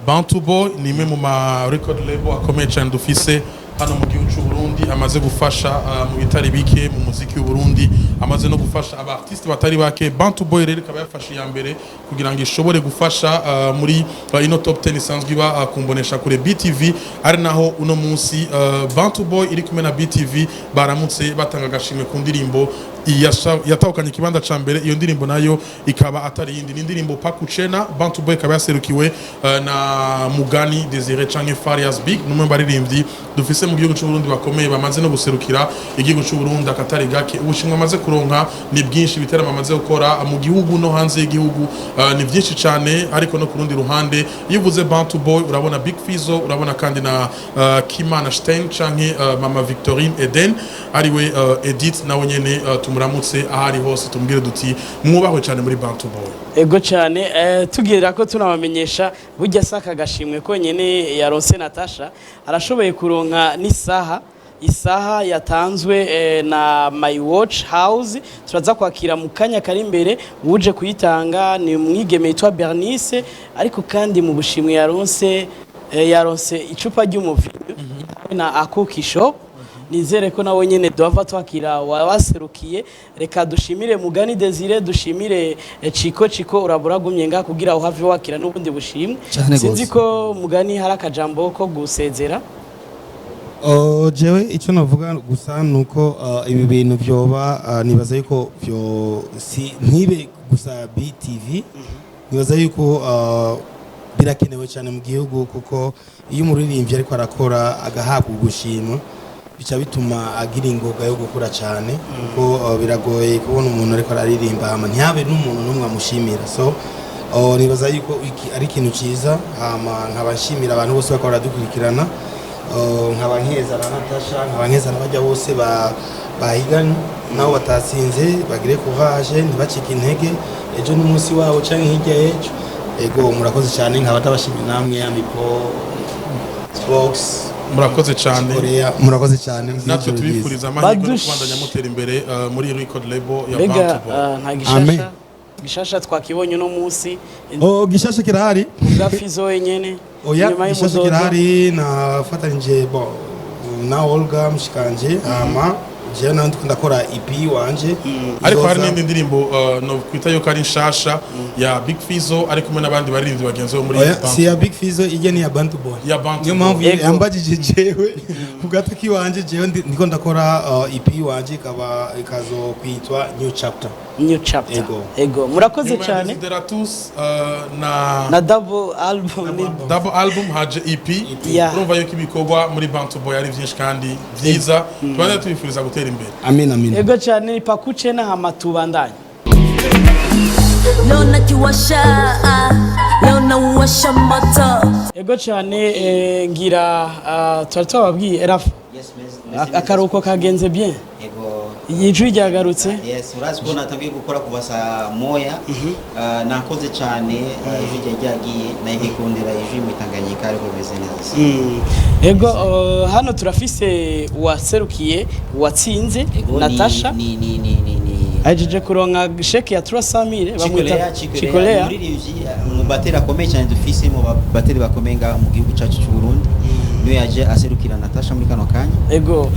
Bantu Boy ni imwe mu ma record label akomeye cyane dufise hano mu gihugu cy'u Burundi amaze gufasha mu bitari bike mu muziki w'u Burundi amaze no gufasha aba artiste batari bake Bantu Boy rero ikaba yafashe ya mbere kugira ngo ishobore gufasha muri ino top 10 isanzwe iba kumbonesha kure BTV ari naho uno munsi Bantu Boy iri kumwe na BTV baramutse batanga agashimwe ku ndirimbo yatahukanye ikibanza ca mbere iyo ndirimbo nayo ikaba atari yindi ni ndirimbo pakucena Bantu Boy ikaba yaserukiwe na Mugani Desire canke Farias Big numwe baririmbyi dufise mu gihugu cy'u Burundi bakomeye bamaze no guserukira igihugu cy'u Burundi akatari gake ubushimwe amaze kuronka ni byinshi bitera amaze gukora mu gihugu no hanze y'igihugu ni byinshi cyane ariko no ku rundi ruhande yivuze Bantu Boy urabona Big Fizzo urabona kandi na Kimana Stein canke Mama Victorine Eden ariwe Edith nawe nyene muramutse ahari hose tumbwire duti mwubahwe cyane muri Bantu Boy ego cyane tugira ko tunabamenyesha burya saka gashimwe ko nyene yaronse Natacha arashoboye kuronka isaha yatanzwe na My Watch House turaza kwakira mu kanya kari imbere uje kuyitanga ni umwigeme yitwa Bernice ariko kandi mu bushimwe yaronse icupa ry'umuvinyo na Akuki Shop nizere ko nawe nyene dova twakira wabaserukiye reka dushimire Mugani Desire dushimire Chiko uraburagumye nga kugira uhave wakira n'ubundi bushimwe sinzi ko Mugani hari akajambo ko gusezera jewe icyo navuga gusa nuko ibi bintu byoba nibaza yuko ntibe gusa BTV nibaza yuko birakenewe cyane mu gihugu kuko iyo umuririmbyi ariko arakora agahabwa ugushima bica bituma agira ingoga yo gukura cyane kuko biragoye kubona umuntu ariko araririmba hama ntihabe n'umuntu n'umwe amushimira so nibaza yuko ari ikintu cyiza hama nkabashimira abantu bose bakora dukurikirana nkaba nkeza na Natacha nkaba nkeza n'abajya bose bahiganye nabo batatsinze bagire courage ntibacike intege ejo n'umunsi wabo canke hirya y'ejo ego murakoze cyane nkaba tabashimira namwe Amipo Box murakoze cyane murakoze cyane natwe tubifuriza amahirwe no kubandanya mutera imbere muri record label ya Bounty nta gishasha gishasha twakibonye uno munsi gishasha kirahari bwa Fizzo wenyene nyuma gishasha kirahari nafatanyije na Olga mshikanje je na ndakora EP wanje ariko hari n'indi ndirimbo no kwita yuko ari nshasha ya Big Fizzo ariko kumwe n'abandi baririmbyi bagenzi bo muri si ya Big Fizzo ije ni ya Bantu Boy niyo mpamvu yambajije jewe kugata ki wanje jewe ndiko ndakora EP wanje ikazo kwitwa New Chapter ego murakoze cyane na double album haje EP urumva yuko ibikorwa muri Bantu Boy ari byinshi kandi byiza twanda tubifuriza gutera imbere amen ego cyane pakuce na hamatubandanye leo nakiwasha leo nawasha moto ego cyane ngira twari twababwiye Rafa akaruko kagenze bien yijwi ryagarutse yes urazi ko natangiye gukora kubasa moya nakoze cyane ijwi ryagiye nayikundira ijwi mitanganyika ariko beze neza ego hano turafise waserukiye watsinze Natacha ajeje kuronka sheke ya 300,000 bamwita Chikolea mu batera komeye cyane dufise mu bateri bakomeye mu gihugu cyacu cy'u Burundi niyo yaje aserukira Natacha muri kano kanya ego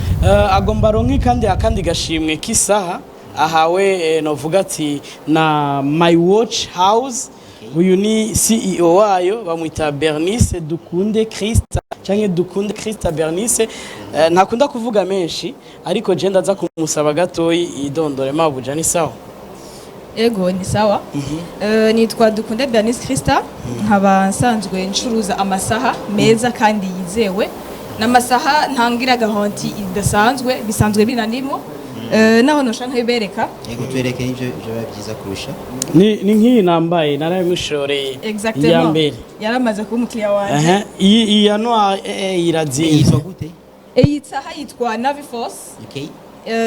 agomba ronki kandi akandi gashimwe kisaha ahawe novuga ati na My Watch House uyu ni CEO wayo bamwita Bernice Dukunde Christa cyangwa Dukunde Christa Bernice ntakunda kuvuga menshi ariko je ndaza kumusaba gatoyi idondore mabuja ni sawa ego ni sawa nitwa Dukunde Bernice Christa nkaba nsanzwe ncuruza amasaha meza kandi yizewe n'amasaha ntangira garanti idasanzwe bisanzwe binanimo naho nosha ntibereka yego twereke ibyo byiza kurusha ni nk'iyi nambaye naramushoreye ya mbere yaramaze kuba umukiriya wanje iyi ya noa irazinze gute iyi saha yitwa Navy Force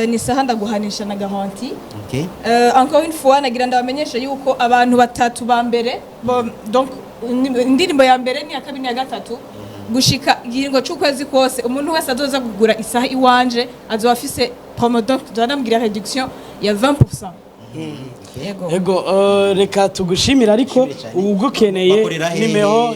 ni saha ndaguhanisha na garanti encore une fois nagira ndabamenyesha yuko abantu batatu ba mbere donc indirimbo ya mbere ni ya kabiri ya gatatu gushika giringo cy'ukwezi kose umuntu wese azoza kugura isaha iwanje azoba afise promo donc turanambwira réduction ya 20%. Ego reka tugushimira ariko ugukeneye nimero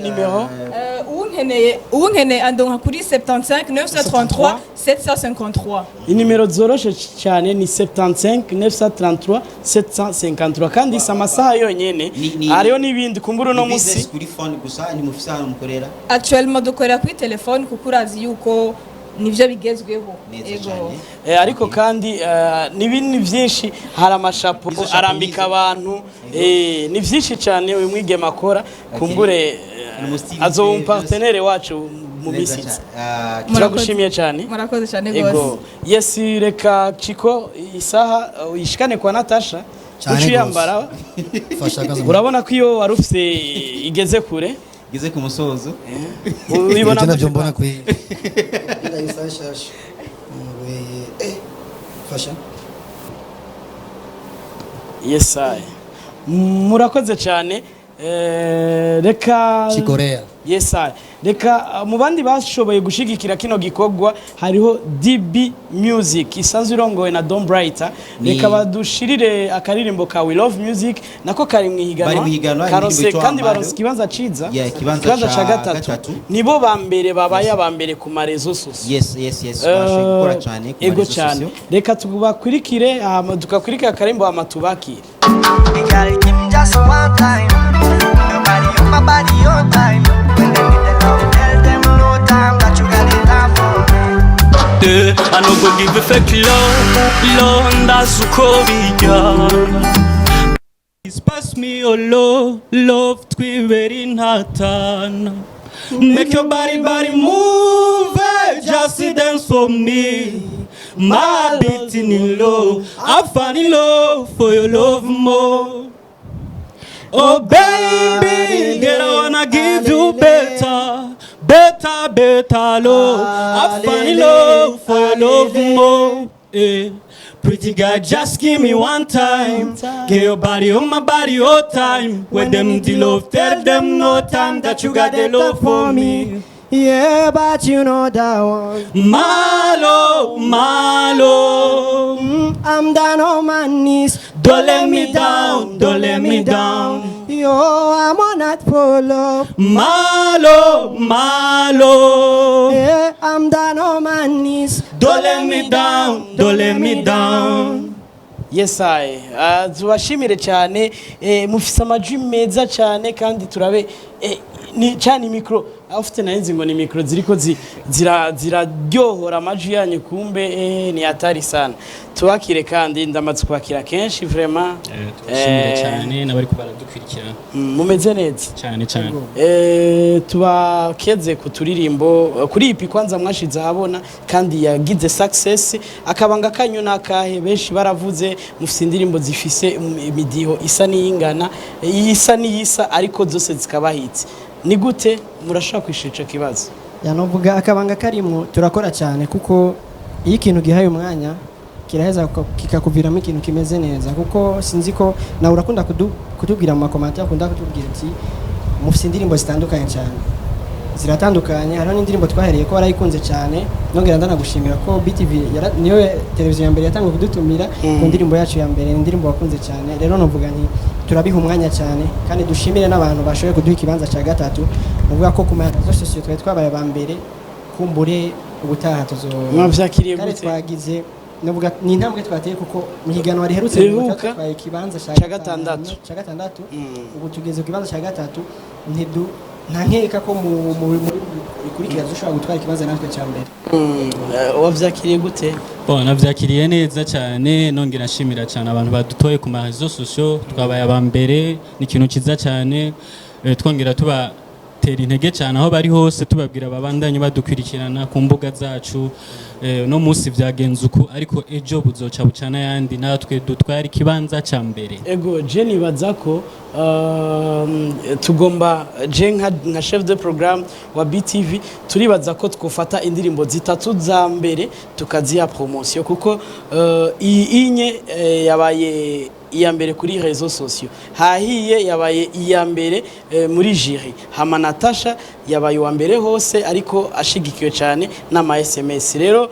uwunkeneye andonka kuri 75 933 753 inimero zoroshe cyane ni 75 933 753 kandi amasaha yonyene ariyo nibindi kumbura no musi kuri phone gusa ni mufisa hano mukorera actuellement dukorera kuri telefone kuko urazi yuko nivyo bigezweho ariko kandi nibindi byinshi hari amashapo arambika abantu ni byinshi cyane uyu mwigema akora kumbure azo partenaire wacu mu misitsi turagushimiye cyane murakoze cyane gose yes reka Chiko isaha uyishikane kwa Natacha uciyambara urabona ko iyo warufise igeze kure igeze ku musozo ubibona nabyo mbona kuri fasha yes murakoze cyane reka Chikorea yes reka mu bandi bashoboye gushigikira kino gikorwa hariho DB Music isanzwe irongowe na Don Brighter reka badushirire akaririmbo ka We Love Music nako kari mu higanwa karose kandi baronse kibanza ciza kibanza ca gatatu nibo bambere babaye abambere ku marezo sose yes bashikora cyane ku marezo sose reka tubakurikire tukakurikira akarimbo amatubakire just one time. Nobody on my body on time. When they need the love, tell them no time that you got it time for me. I no go give a fake love, that's uko bijya. Please pass me your love twibera intatana. Make your body move, just dance for me. My beating in love, I fall in love for your love more. Oh baby, girl, I wanna give you better love. I fall in love for your love more. Pretty girl, just give me one time. Get your body on my body all time. When them the love, tell them no time that you got the love for me. Yeah, but you know that one. Malo, malo. I'm down on my knees. Don't let me down, don't let me down. Yo, I'm on that for love. Malo, malo. Yeah, I'm down on my knees. Don't let me down, don't let me down. Yes I tubashimire cyane mufise amajwi meza cyane kandi turabe ni cyane mikro afite nayenze ngo ni mikro ziriko ziraryohora amajwi yanyu kumbe ni hatari sana tubakire kandi ndamaze kwakira kenshi vraiment tubashimire cyane nabari kubaradukurikira mumeze neza cyane cyane tubakeze ku turirimbo kuri ipi kwanza mwashize habona kandi yagize success akabanga kanyu nakahe benshi baravuze mufite indirimbo zifise imidiho isa n'ingana isa ariko zose zikabahitse ni gute murashaka kwishica kibazo yanovuga akabanga karimwo turakora cyane kuko iyo ikintu gihaye umwanya kiraheza kikakuviramo ikintu kimeze neza kuko sinzi ko nawe urakunda kutubwira mu makomantari akunda kutubwira ati mufite indirimbo zitandukanye cyane ziratandukanye hariho n'indirimbo twahereye ko warayikunze cyane nongera ndanagushimira ko BTV niyo televiziyo ya mbere yatangiye kudutumira ku ndirimbo yacu ya mbere indirimbo wakunze cyane rero novuga nti turabiha umwanya cyane kandi dushimire n'abantu bashoboye kuduha ikibanza cya gatatu nuvuga ko ku mazo sosiyo twabaye ba mbere kumbure ubutaha mwavyakiriye gute twagize nuvuga ni intambwe twateye kuko mihiganwa riherutse twaye ikibanza cya gatandatu ubu tugeze ku kibanza cya gatatu ntankeka ko muri ikurikira dushobora gutwara ikibanza natwe cya mbere wavyakiriye gute navyakiriye neza cyane nongera nshimira cyane abantu badutoye ku mazo sosiyo twabaye aba mbere ni ikintu kiza cyane twongera tubatera intege cyane aho bari hose tubabwira babandanye badukurikirana ku mbuga zacu no munsi vyagenze uku ariko ejo buzoca bucana yandi natwe dutwara ikibanza cya mbere ego je nibaza ko tugomba je nka chef de programme wa BTV turibaza ko twofata indirimbo zitatu za mbere tukaziha promotion kuko inye yabaye iya mbere kuri réseaux sociaux hahiye yabaye iya mbere muri jury hama Natacha yabaye wa mbere hose ariko ashigikiwe cyane n'ama SMS rero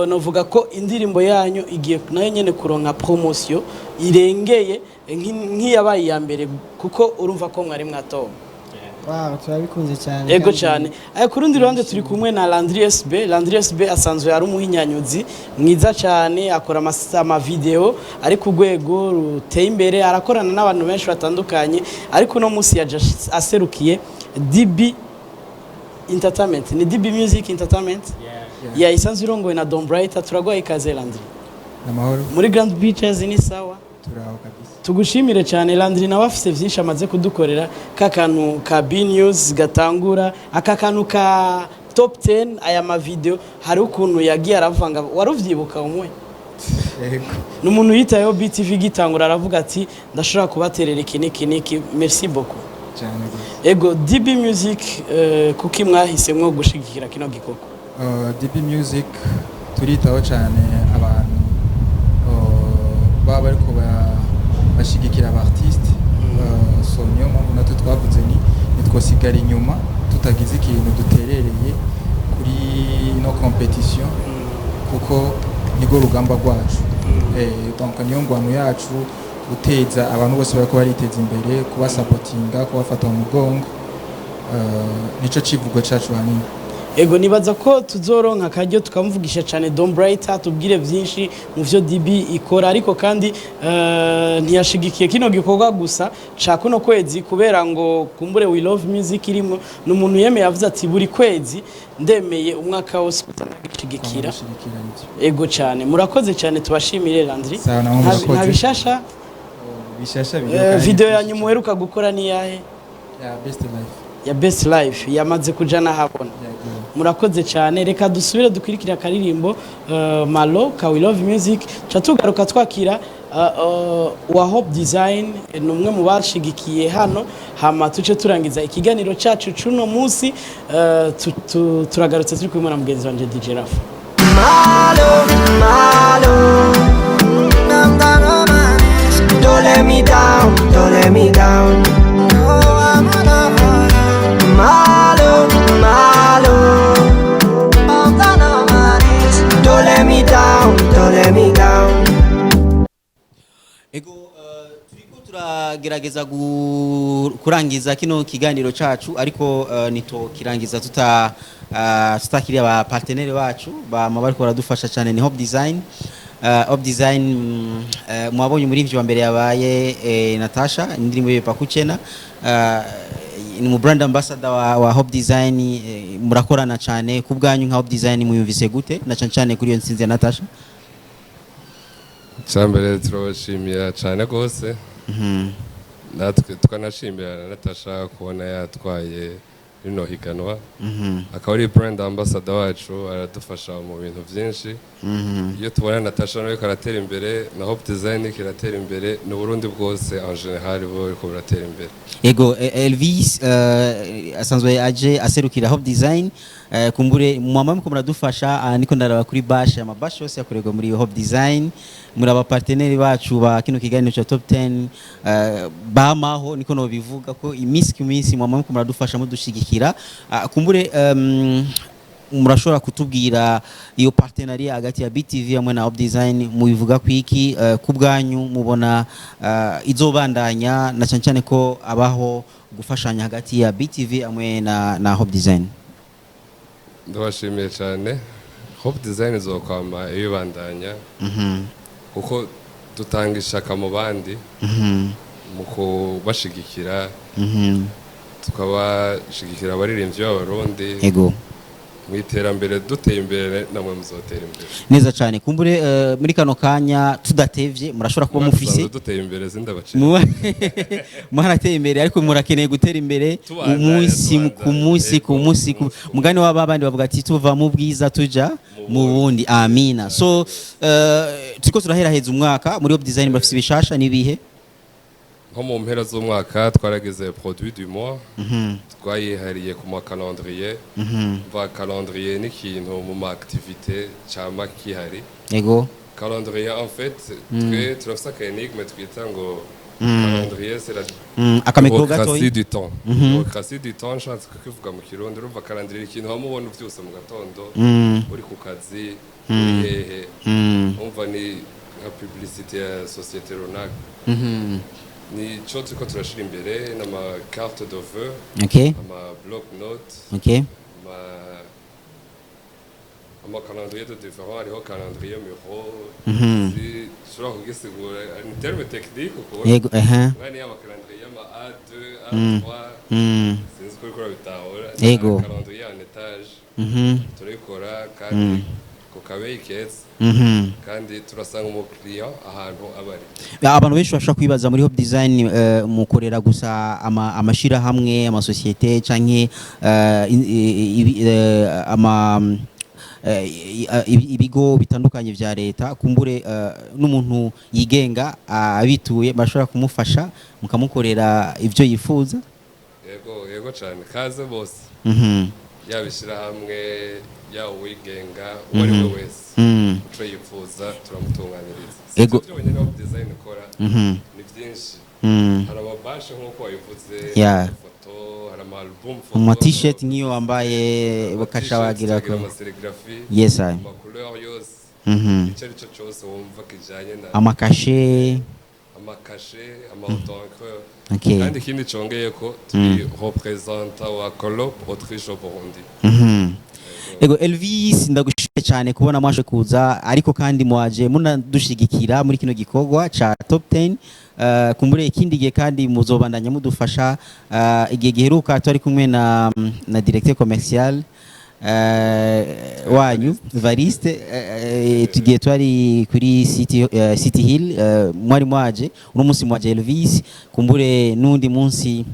novuga ko indirimbo yanyu igiye nayo nyene kuronka promotion irengeye nk'iyabaye ya mbere kuko urumva ko mwari mwatowe wow turabikunze cyane ego cyane ku rundi ruhande turi kumwe na Landry SB asanzwe ari umuhinyanyuzi mwiza cyane akora ama video ari ku rwego ruteye imbere arakorana n'abantu benshi batandukanye ariko no munsi yaje aserukiye DB Entertainment ni DB Music Entertainment ya isanzwe irongowe na Don Brighter turagwaye ikaze Landry amahoro muri Grand Beaches ni sawa turaho kabisa tugushimire cyane Landry nawe afite byinshi amaze kudukorera kakantu ka B News gatangura akakantu ka Top 10 aya ma video hari ukuntu yagiye aravanga waruvyibuka umwe n'umuntu yitayeho BTV gitangura aravuga ati ndashobora kubaterera iki merci beaucoup cyane ego DB Music kuki mwahisemwo gushigikira kino gikoko DB Music turitaho cyane abantu baba ariko bashigikira abartiste so niyo mpamvu natwe twavuze ntitwosigara inyuma tutagize ikintu duterereye kuri no competition kuko nigo rugamba rwacu donc niyo ngwano yacu guteza abantu bose bariko bariteza imbere kubasapotinga kubafata mu mugongo nico civugo cacu hanini ego nibaza ko tuzoronka akaryo tukamuvugisha cyane Don Brighter tubwire byinshi mu byo DB ikora ariko kandi ntiyashigikiye kino gikorwa gusa ca kuno kwezi kubera ngo kumbure We Love Music irimo n'umuntu yemeye yavuze ati buri kwezi ndemeye umwaka wose kutagishigikira ego cyane murakoze cyane tubashimire Landry nta bishasha video yanyu muheruka gukora ni yahe ya Best Life yamaze kujana habona murakoze cyane reka dusubire dukwirikira karirimbo Malo ka We Love Music catugaruka twakira wa Hope Design numwe mu bashigikiye hano hama tuce turangiza ikiganiro cyacu cuno munsi turagarutse turi kumwe na mugenzi wanje DJ Rafa Malo don't let me down, don't let me down. No, I'm on a Malo, Malo. turagerageza kurangiza kino kiganiro cacu ariko nitokirangiza tutakiri aba partenaire bacu bama bariko baradufasha cyane ni Hope Design. Hope Design mwabonye muri ivyo mbere yabaye Natacha indirimbo ye pakuchena ni mu brand ambassador wa Hope Design murakorana cyane kubwanyu nka Hope Design muyumvise gute na cyane kuri iyo ntsinzi ya Natacha? Cyambere turabashimira cyane gose natwe tukanashimira Natacha kubona yatwaye rino higanwa akaba ari brand ambassador wacu aradufasha mu bintu byinshi iyo tubona Natacha nawe karatera imbere na Hope Design kiratera imbere no Burundi bwose en general bo ko buratera imbere. Ego Elvis asanzwe aje aserukira Hope Design kumbure mwama mko muradufasha niko ndaraba kuri bash amabash yose yakorerwa muri Hope Design muri aba partenaire bacu ba kino kiganiro cha Top 10 bamaho niko no bivuga ko imisi mwama mko muradufasha mudushigikira kumbure murashobora kutubwira iyo partenariat hagati ya BTV hamwe na Hope Design mubivuga kwiki kubwanyu mubona izobandanya na cyane ko abaho gufashanya hagati ya BTV hamwe na Hope Design? Ndabashimiye cyane. Hope Design izokwama iyo bandanya kuko dutanga ishaka mu bandi mu kubashigikira tukabashigikira abaririmbyi b'abarundi. Ego mu iterambere duteye imbere namwe muzotera imbere neza cyane kumbure muri kano kanya tudatevye murashobora kuba mufise duteye imbere zindabacira muharateye imbere ariko murakeneye gutera imbere umunsi ku munsi mugani w'abandi bavuga ati tuva mu bwiza tuja mu bundi. Amina. So turiko turaheraheza umwaka muri Hope Design bafise bishasha nibihe? Nko mu mpera z'umwaka twarageze produit du mois twayihariye ku ma calendrier va calendrier ni kintu mu ma activité cyama kihari. Ego calendrier en fait twe turafisa ka énigme twita ngo calendrier c'est la démocratie du temps. Démocratie du temps nshatse kukivuga mu kirundi urumva calendrier ikintu hamubona byose mu gatondo uri ku kazi uri hehe umva ni nka publicité ya société runaka ni cyo turiko turashira imbere n'ama carte de vœux, ama bloc note, ama calendrier de différents, hariho calendrier muro ushobora kugisigura ni terme technique uko ngani ama calendrier ama A2 A3 sinzi ko bikora bitahora calendrier en étage turikora kandi kukabeyi keza kandi turasanga umukiriya ahantu abari. Abantu benshi bashaka kwibaza muri Hope Design mukorera gusa amashira hamwe amasosiyete canke ibigo bitandukanye vya leta kumbure n'umuntu yigenga abituye bashobora kumufasha mukamukorera ivyo yifuza? Yego cyane kaze bose yabishira hamwe yawe wigenga uwari we wese uco yifuza turamutunganiriza. Ego cyonyine Hope Design ikora ni byinshi hari amabashe nk'uko wabivuze foto hari ama-album foto ama t-shirt niyo wambaye bakashawagira ko serigraphie yes ama couleur yose icyo cyose wumva kijanye na amakashe ama auto-encre kandi ikindi congeye ko turi representant wa Colop Autriche Burundi. Ego Elvis ndagushimiye cyane kubona mwashe kuza ariko kandi mwaje munadushigikira muri kino gikorwa cha Top 10 kumbure ikindi gihe kandi muzobandanya mudufasha igihe giheruka twari kumwe na directeur commercial wanyu Variste tugiye twari kuri City Hill mwari mwaje uno munsi mwaje Elvis kumbure nundi munsi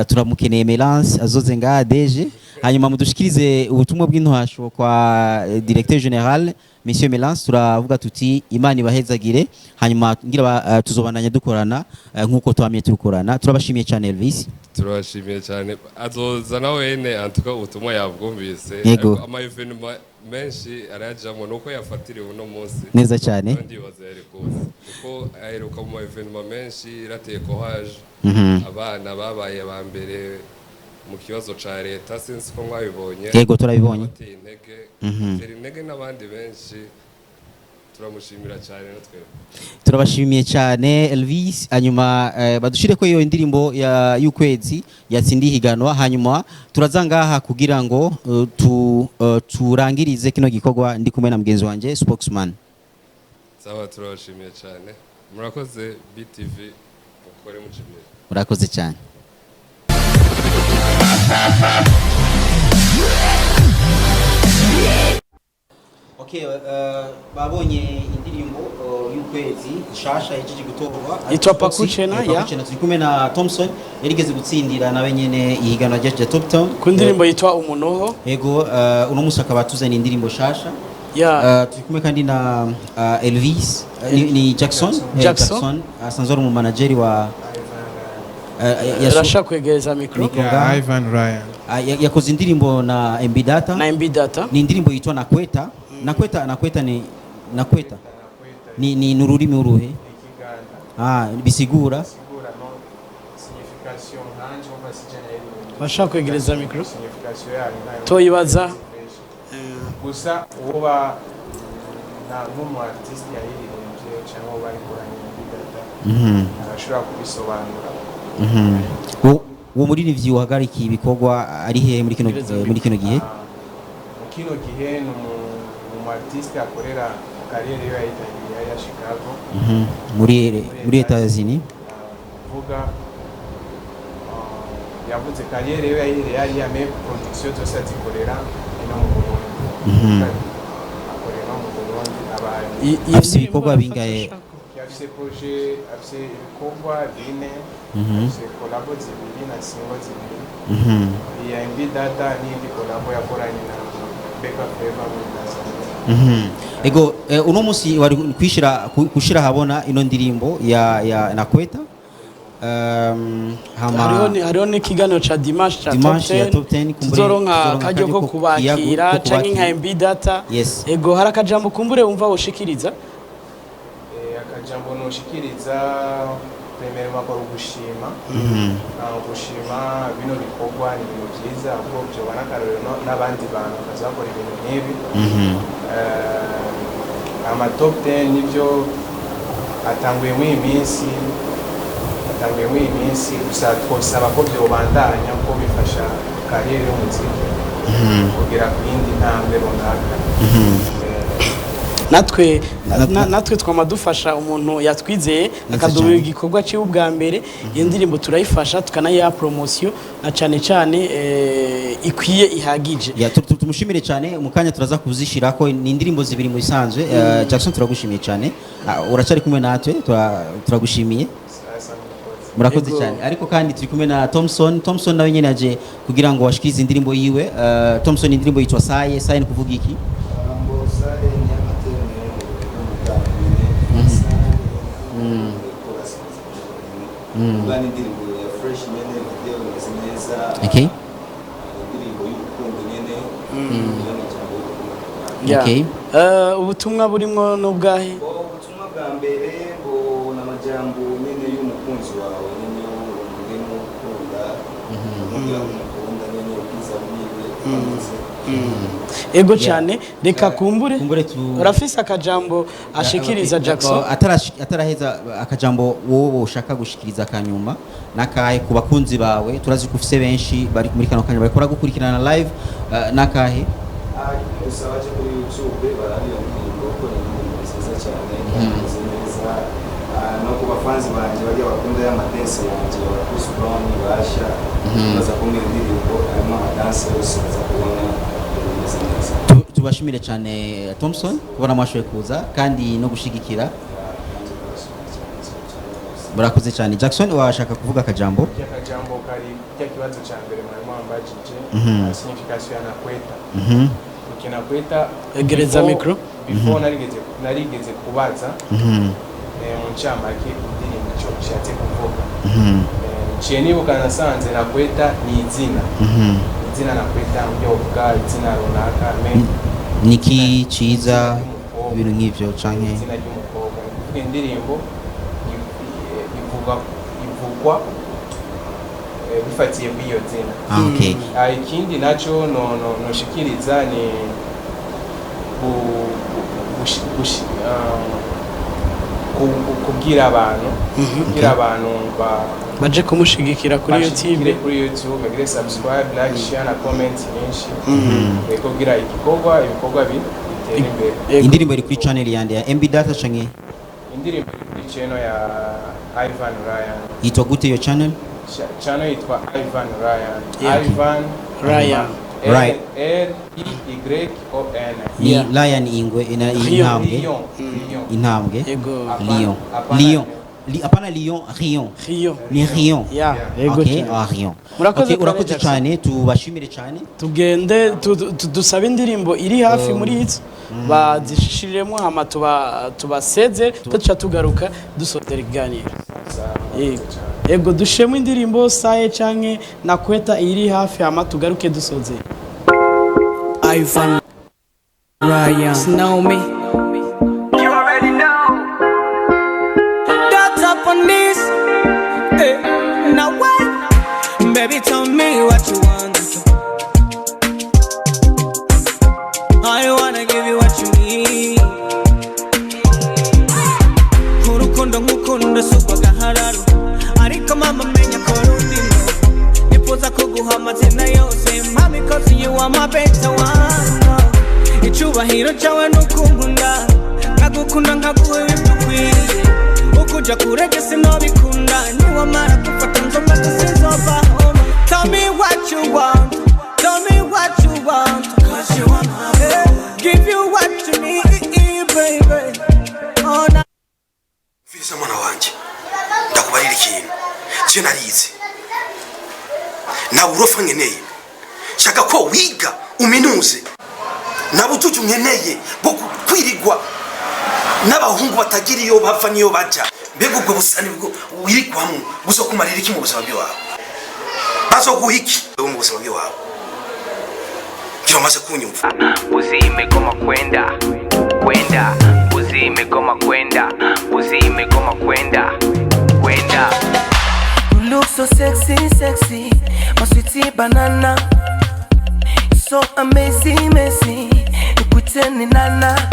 turamukeneye Melance azoze nga deje hanyuma mudushikirize ubutumwa bw'intwasho kwa directeur general Monsieur Melance turavuga tuti Imana ibahezagire hanyuma ngira tuzobandanya dukorana nkuko twamye turukorana. Turabashimiye cyane Elvis. Turabashimiye cyane azoza nawe ene antuka ubutumwa yabwumvise ama evenement menshi arajamo nuko yafatiriwe uno munsi neza cyane kandi bazere kuko aheruka mu evenement menshi irateye courage abana babaye ba mbere mu kibazo ca leta sinzi ko mwabibonye. Yego turabibonye intege n'abandi benshi turamushimira cyane natwe. Turabashimiye cyane Elvis, hanyuma badushire ko iyo indirimbo y'ukwezi yatsindiye higanwa, hanyuma turazangaha kugira ngo turangirize kino gikorwa ndi kumwe na mugenzi wanje spokesman. Sawa, turabashimiye cyane, murakoze BTV mukore mujimire. Murakoze cyane. Okay, babonye indirimbo y'ukwezi shasha yejeje gutorwa yitwa Pakuche na ya turi kumwe na Thompson yarigeze gutsindira nawe nyene ihiganwa rya Top 10 ku ndirimbo yitwa Umunoho. Yego, uno musi akaba tuzana indirimbo shasha. Turi kumwe kandi na Elvis ni Jackson asanzwe ari mu manager wa yarashaka kwegereza micro Ivan Ryan yakoze indirimbo na MB Data ni indirimbo yitwa Nakweta ni nururimi uruhe bisigura bashaka kwegereza micro toyibaza gusa uba na nk'umu artist yaririmbye cyangwa bari kuranya bidata ashobora kubisobanura. uwo muri review uhagarikiye ibikorwa ari he muri kino gihe? Mu kino gihe ni umu artist akorera kariyeri ya Chicago muri Etats-Unis. Vuga yavuze kariyeri yari ya me production zose azikorera ino mu Burundi. Akorera mu Burundi afite ibikorwa bingahe? afite projet, afite ibikorwa bine, afite collabo zibiri na single zibiri. Iya MB Data n'indi collabo yakoranye na Beka Flavor muri Tanzania. Ego, uno musi wari kushira habona ino ndirimbo ya Nakweta. hariho n'ikiganiro ca Dimanche ca Top 10 tuzoronka karyo ko kubakira canke nka MB Data. Ego, hari akajambo kumbure wumva woshikiriza? Akajambo noshikiriza premier makoro gushima gushima bino bikorwa ni ibintu byiza ahubwo byo banakarero n'abandi bantu bazakora ibintu nk'ibi. Ama Top 10 nibyo atanguye mu iminsi gusa twosaba ko byobandanya ko bifasha kariyeri y'umuziki kugira ku yindi ntambwe runaka. natwe twama dufasha umuntu yatwizeye akaduha igikorwa cyo ubwa mbere, iyo ndirimbo turayifasha tukanayiha promotion na cyane ikwiye ihagije. Tumushimire cyane, mu kanya turaza kuzishira ko ni indirimbo zibiri mu bisanzwe. Jackson turagushimiye cyane, uracari kumwe natwe, turagushimiye. Murakoze cyane. Ariko kandi turi kumwe na Thompson nawe nyene aje kugira ngo washikirize indirimbo yiwe. Thompson indirimbo yitwa Saye ni kuvuga iki? Ubutumwa burimwo n'ubwahe? Ubutumwa bwa mbere ngo n'amajambo nyene y'umukunzi wawe nyene urimo ukunda kugira umukunda nyene ukiza mwiwe. Ego cyane, reka kumbure urafise akajambo ashikiriza Jackson. Ataraheza akajambo wowe ushaka gushikiriza kanyuma nakahe ku bakunzi bawe, turazi ko ufise benshi bari muri kano kanya bakora gukurikirana live, nakahe usaba cyo kuri YouTube barariyo ndirimbo ko ni nziza cyane nziza no ku bafanzi banje bari bakunda ya dance yanje wa Chris Brown basha baza kumwe indirimbo arimo dance yose baza kubona. Tubashimire cyane Thompson kubona mwashoye kuza kandi no gushigikira. Murakoze cyane. Jackson washaka kuvuga akajambo? Akajambo kari kibazo cya mbere mwarimu ambajije signification ya Nakweta. Nakweta egereza micro before narigeze kubaza mu ncamake indirimbo cyo nshatse kuvuga. Ciye nibuka nasanze Nakweta ni izina Nakweta byo vuga izina runaka niki ciza ibintu nk'ivyo canke izina ry'umukobwa. Indirimbo ivugwa bifatiye kwiyo zina. Ikindi naco noshikiriza ni kubwira abantu baje kumushigikira kuri YouTube, bagire subscribe, like, share na comment nyinshi, kugira ibikorwa bitera imbere. Indirimbo iri kuri channel yande ya MB Data canke indirimbo iri kuri channel ya Ivan Ryan. yitwa gute iyo channel? Channel yitwa Ivan Ryan. Ivan Ryan. Right. L-Y-O-N. Ni Lion ingwe ina intambwe. Intambwe. Lion. Apana Lion, Rion. Ni Rion. Okay, Rion. Urakoze cyane, tubashimire cyane. Tugende dusaba indirimbo iri hafi muri iki bazishishiremo hama tubaseze tuca tugaruka dusotera iganiro. Ego dushemo indirimbo saye canke nakweta iri hafi hama tugaruke dusoze. Ivan Ryan know me. You already know. That's up on this. Now what? Baby, tell me what you want. I wanna give you what you need. Kurukundo ngukunda suko gahararu. Ariko mama menya ko rundino. Nifuza kuguha amazina yose mami cause you are my better one. Icyubahiro cyawe nukunkunda nkagukunda nkaguha ibikwiye ukuja kurege sinobikunda niwamara gufata nzomba tusinzova home. Tell me what you want, tell me what you want, cause you are my baby. Give you what you need, baby. Oh, na Fizzo mwana wanje ndakubarira ikintu je narize nawe urofa nkeneye shaka ko wiga uminuze nabutuju nkeneye bwo kwirigwa n'abahungu batagira iyo bava niyo baja mbega ubwo busani bwo wirikwamwe buzokumarira iki mu buzima bwawe bazoguha iki mu buzima bwawe kyo maze kunyumva uzime koma kwenda uzime koma kwenda You look so sexy, my sweetie banana. So amazing, nikuteni nana.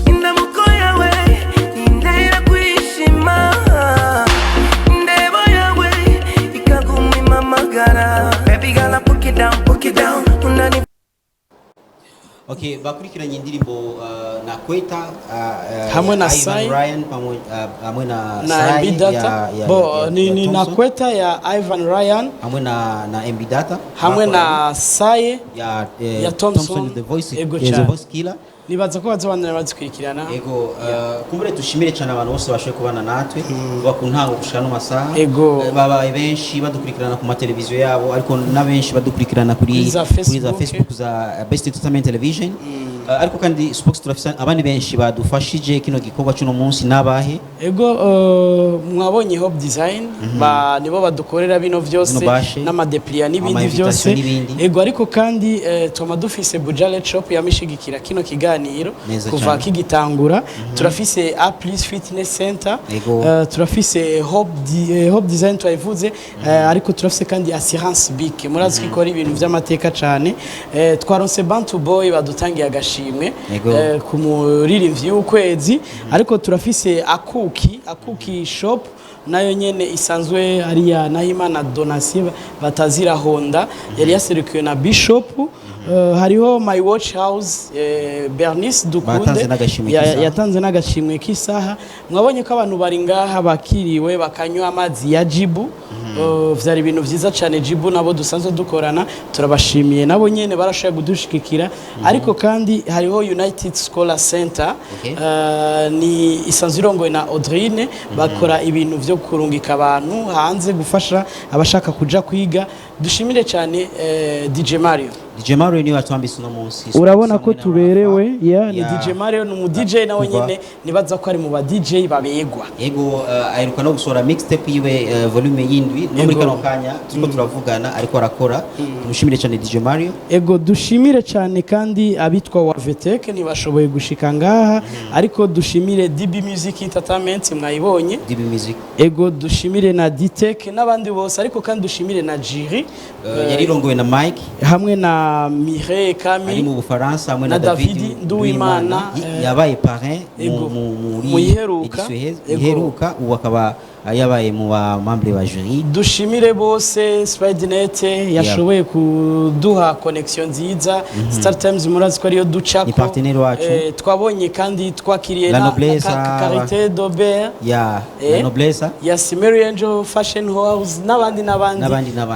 Inamukoya we, indera kuishima. Ndebo ya we, ikagumi mamagara. Baby girl, put it down, unani. Okay, bakurikiranye indirimbo nakweta hamwe na Ivan Ryan hamwe na MB Data. Bo ni nakweta ya Ivan Ryan hamwe na MB Data hamwe na Saye ya Thompson the voice killer. Nibaza ko bazobandana bazikurikirana. Ego kumbure dushimire cyane abantu bose bashoye kubana natwe bakuntango gushaka no masaha. Babaye benshi badukurikirana ku mateleviziyo yabo ariko na benshi badukurikirana kuri za Facebook za Best Entertainment Television. Ariko kandi Spox turafisa abandi benshi badufashije kino gikorwa cy'uno munsi nabahe. Ego mwabonye Hope Design nibo badukorera bino vyose n'amadeplia n'ibindi vyose. Ego ariko kandi tuma dufise Bujale Shop yamishigikira kino kiganiro kuva kigitangura. Turafise A+ Fitness Center, turafise Hope Design twayivuze, ariko turafise kandi Assurance Bik murazi ko ikora ibintu vy'amateka cyane. Twaronse Bantu Boy badutangiye agashimwe ku muririmbyi w'ukwezi, ariko turafise Akuki Shop nayo nyene isanzwe ari ya Nahimana Donasive batazira Honda yari yaserukiwe na Bishop. Hariho My Watch House Bernice Dukunde yatanze n'agashimwe k'isaha. Mwabonye ko abantu bari ngaha bakiriwe bakanywa amazi ya Jibu. Vyari ibintu vyiza cyane. Jibu nabo dusanzwe dukorana turabashimiye nabo nyene barashoboye kudushikikira. Ariko kandi hariho United Scholar Center ni isanzwe irongowe na Audrine bakora ibintu vyo kurungika abantu hanze gufasha abashaka kuja kwiga. Dushimire cyane DJ Mario. DJ Mario ni watwambise no munsi. Urabona ko tuberewe ni DJ Mario ni mu DJ nawe nyene nibaza ko ari mu ba DJ babegwa. Yego aheruka no gusora mixtape yiwe volume yindwi no muri kano kanya turiko turavugana ariko arakora. Tumushimire cyane DJ Mario. Ego dushimire cyane kandi abitwa wa Veteke ntibashoboye gushika ngaha ariko dushimire DB Music Entertainment mwayibonye. DB Music. Ego dushimire na Diteke n'abandi bose ariko kandi dushimire na Jiri yari rongowe na Mike hamwe na na Mireille Kami ari mu Bufaransa hamwe na David Nduwimana yabaye parrain muri iheruka ubu akaba yabaye mu bamambre ba jury. Dushimire bose Spidernet yashoboye kuduha connection nziza. Star Times murazi ko ariyo ducako ni partenaire wacu. Twabonye kandi twakiriye na Carité d'Aubert ya La Noblesse ya Simeri Angel Fashion House n'abandi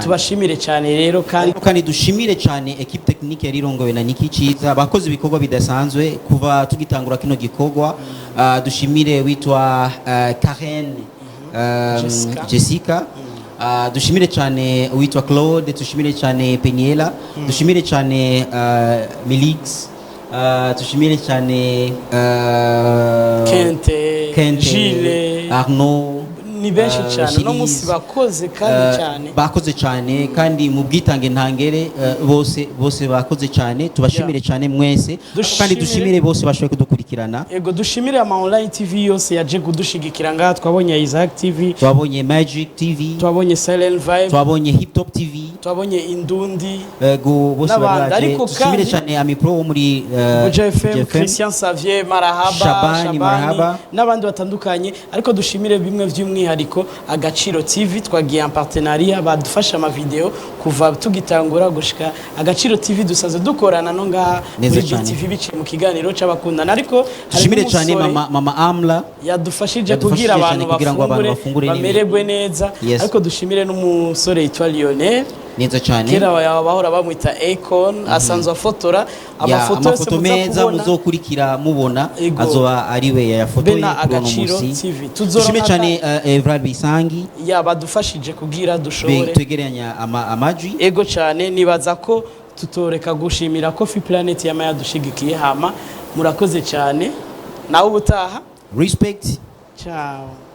tubashimire cyane rero kandi dushimire cyane equipe technique yarirongowe na Niki Ciza bakoze ibikorwa bidasanzwe kuva tugitangura kino gikorwa. Dushimire witwa Karen Jessica, dushimire cyane witwa Claude, dushimire cyane Peniela, dushimire cyane Milix, dushimire cyane Kente Gilles Arnaud, ni benshi cyane no musi bakoze cyane kandi mu bwitange ntangere bose bakoze cyane. Tubashimire cyane mwese kandi dushimire bose bashoboye kudukurikirana. Ego dushimire ama online TV yose yaje kudushigikira ngaha. Twabonye Isaac TV, twabonye Magic TV, twabonye Silent Vibe, twabonye Hip Top TV, twabonye Indundi. Ego bose baraje. Dushimire cyane Ami Pro wo muri JFM, Christian Xavier Shabani n'abandi batandukanye. Ariko dushimire bimwe vy'umwe hariko Agaciro TV twagiye en partenariat badufasha ama video kuva tugitangura gushika Agaciro TV dusaze dukorana no ngaha muri TV biciye mu kiganiro c'abakundana. Ariko dushimire cyane mama Amla yadufashije kugira abantu bafungure bamererwe neza. Ariko dushimire n'umusore yitwa Lionel neza cyane kera bahora bamwita Icon asanzwe afotora amafoto meza muzokurikira mubona azoba ariwe yafotoye kuri musi. Dushimire cyane Evra Bisangi badufashije kugira dushobore twegeranya amajwi. Ego cyane nibaza ko tutoreka gushimira Coffee Planet yamaya dushigikiye hama murakoze cyane nawe ubutaha. Respect. Ciao.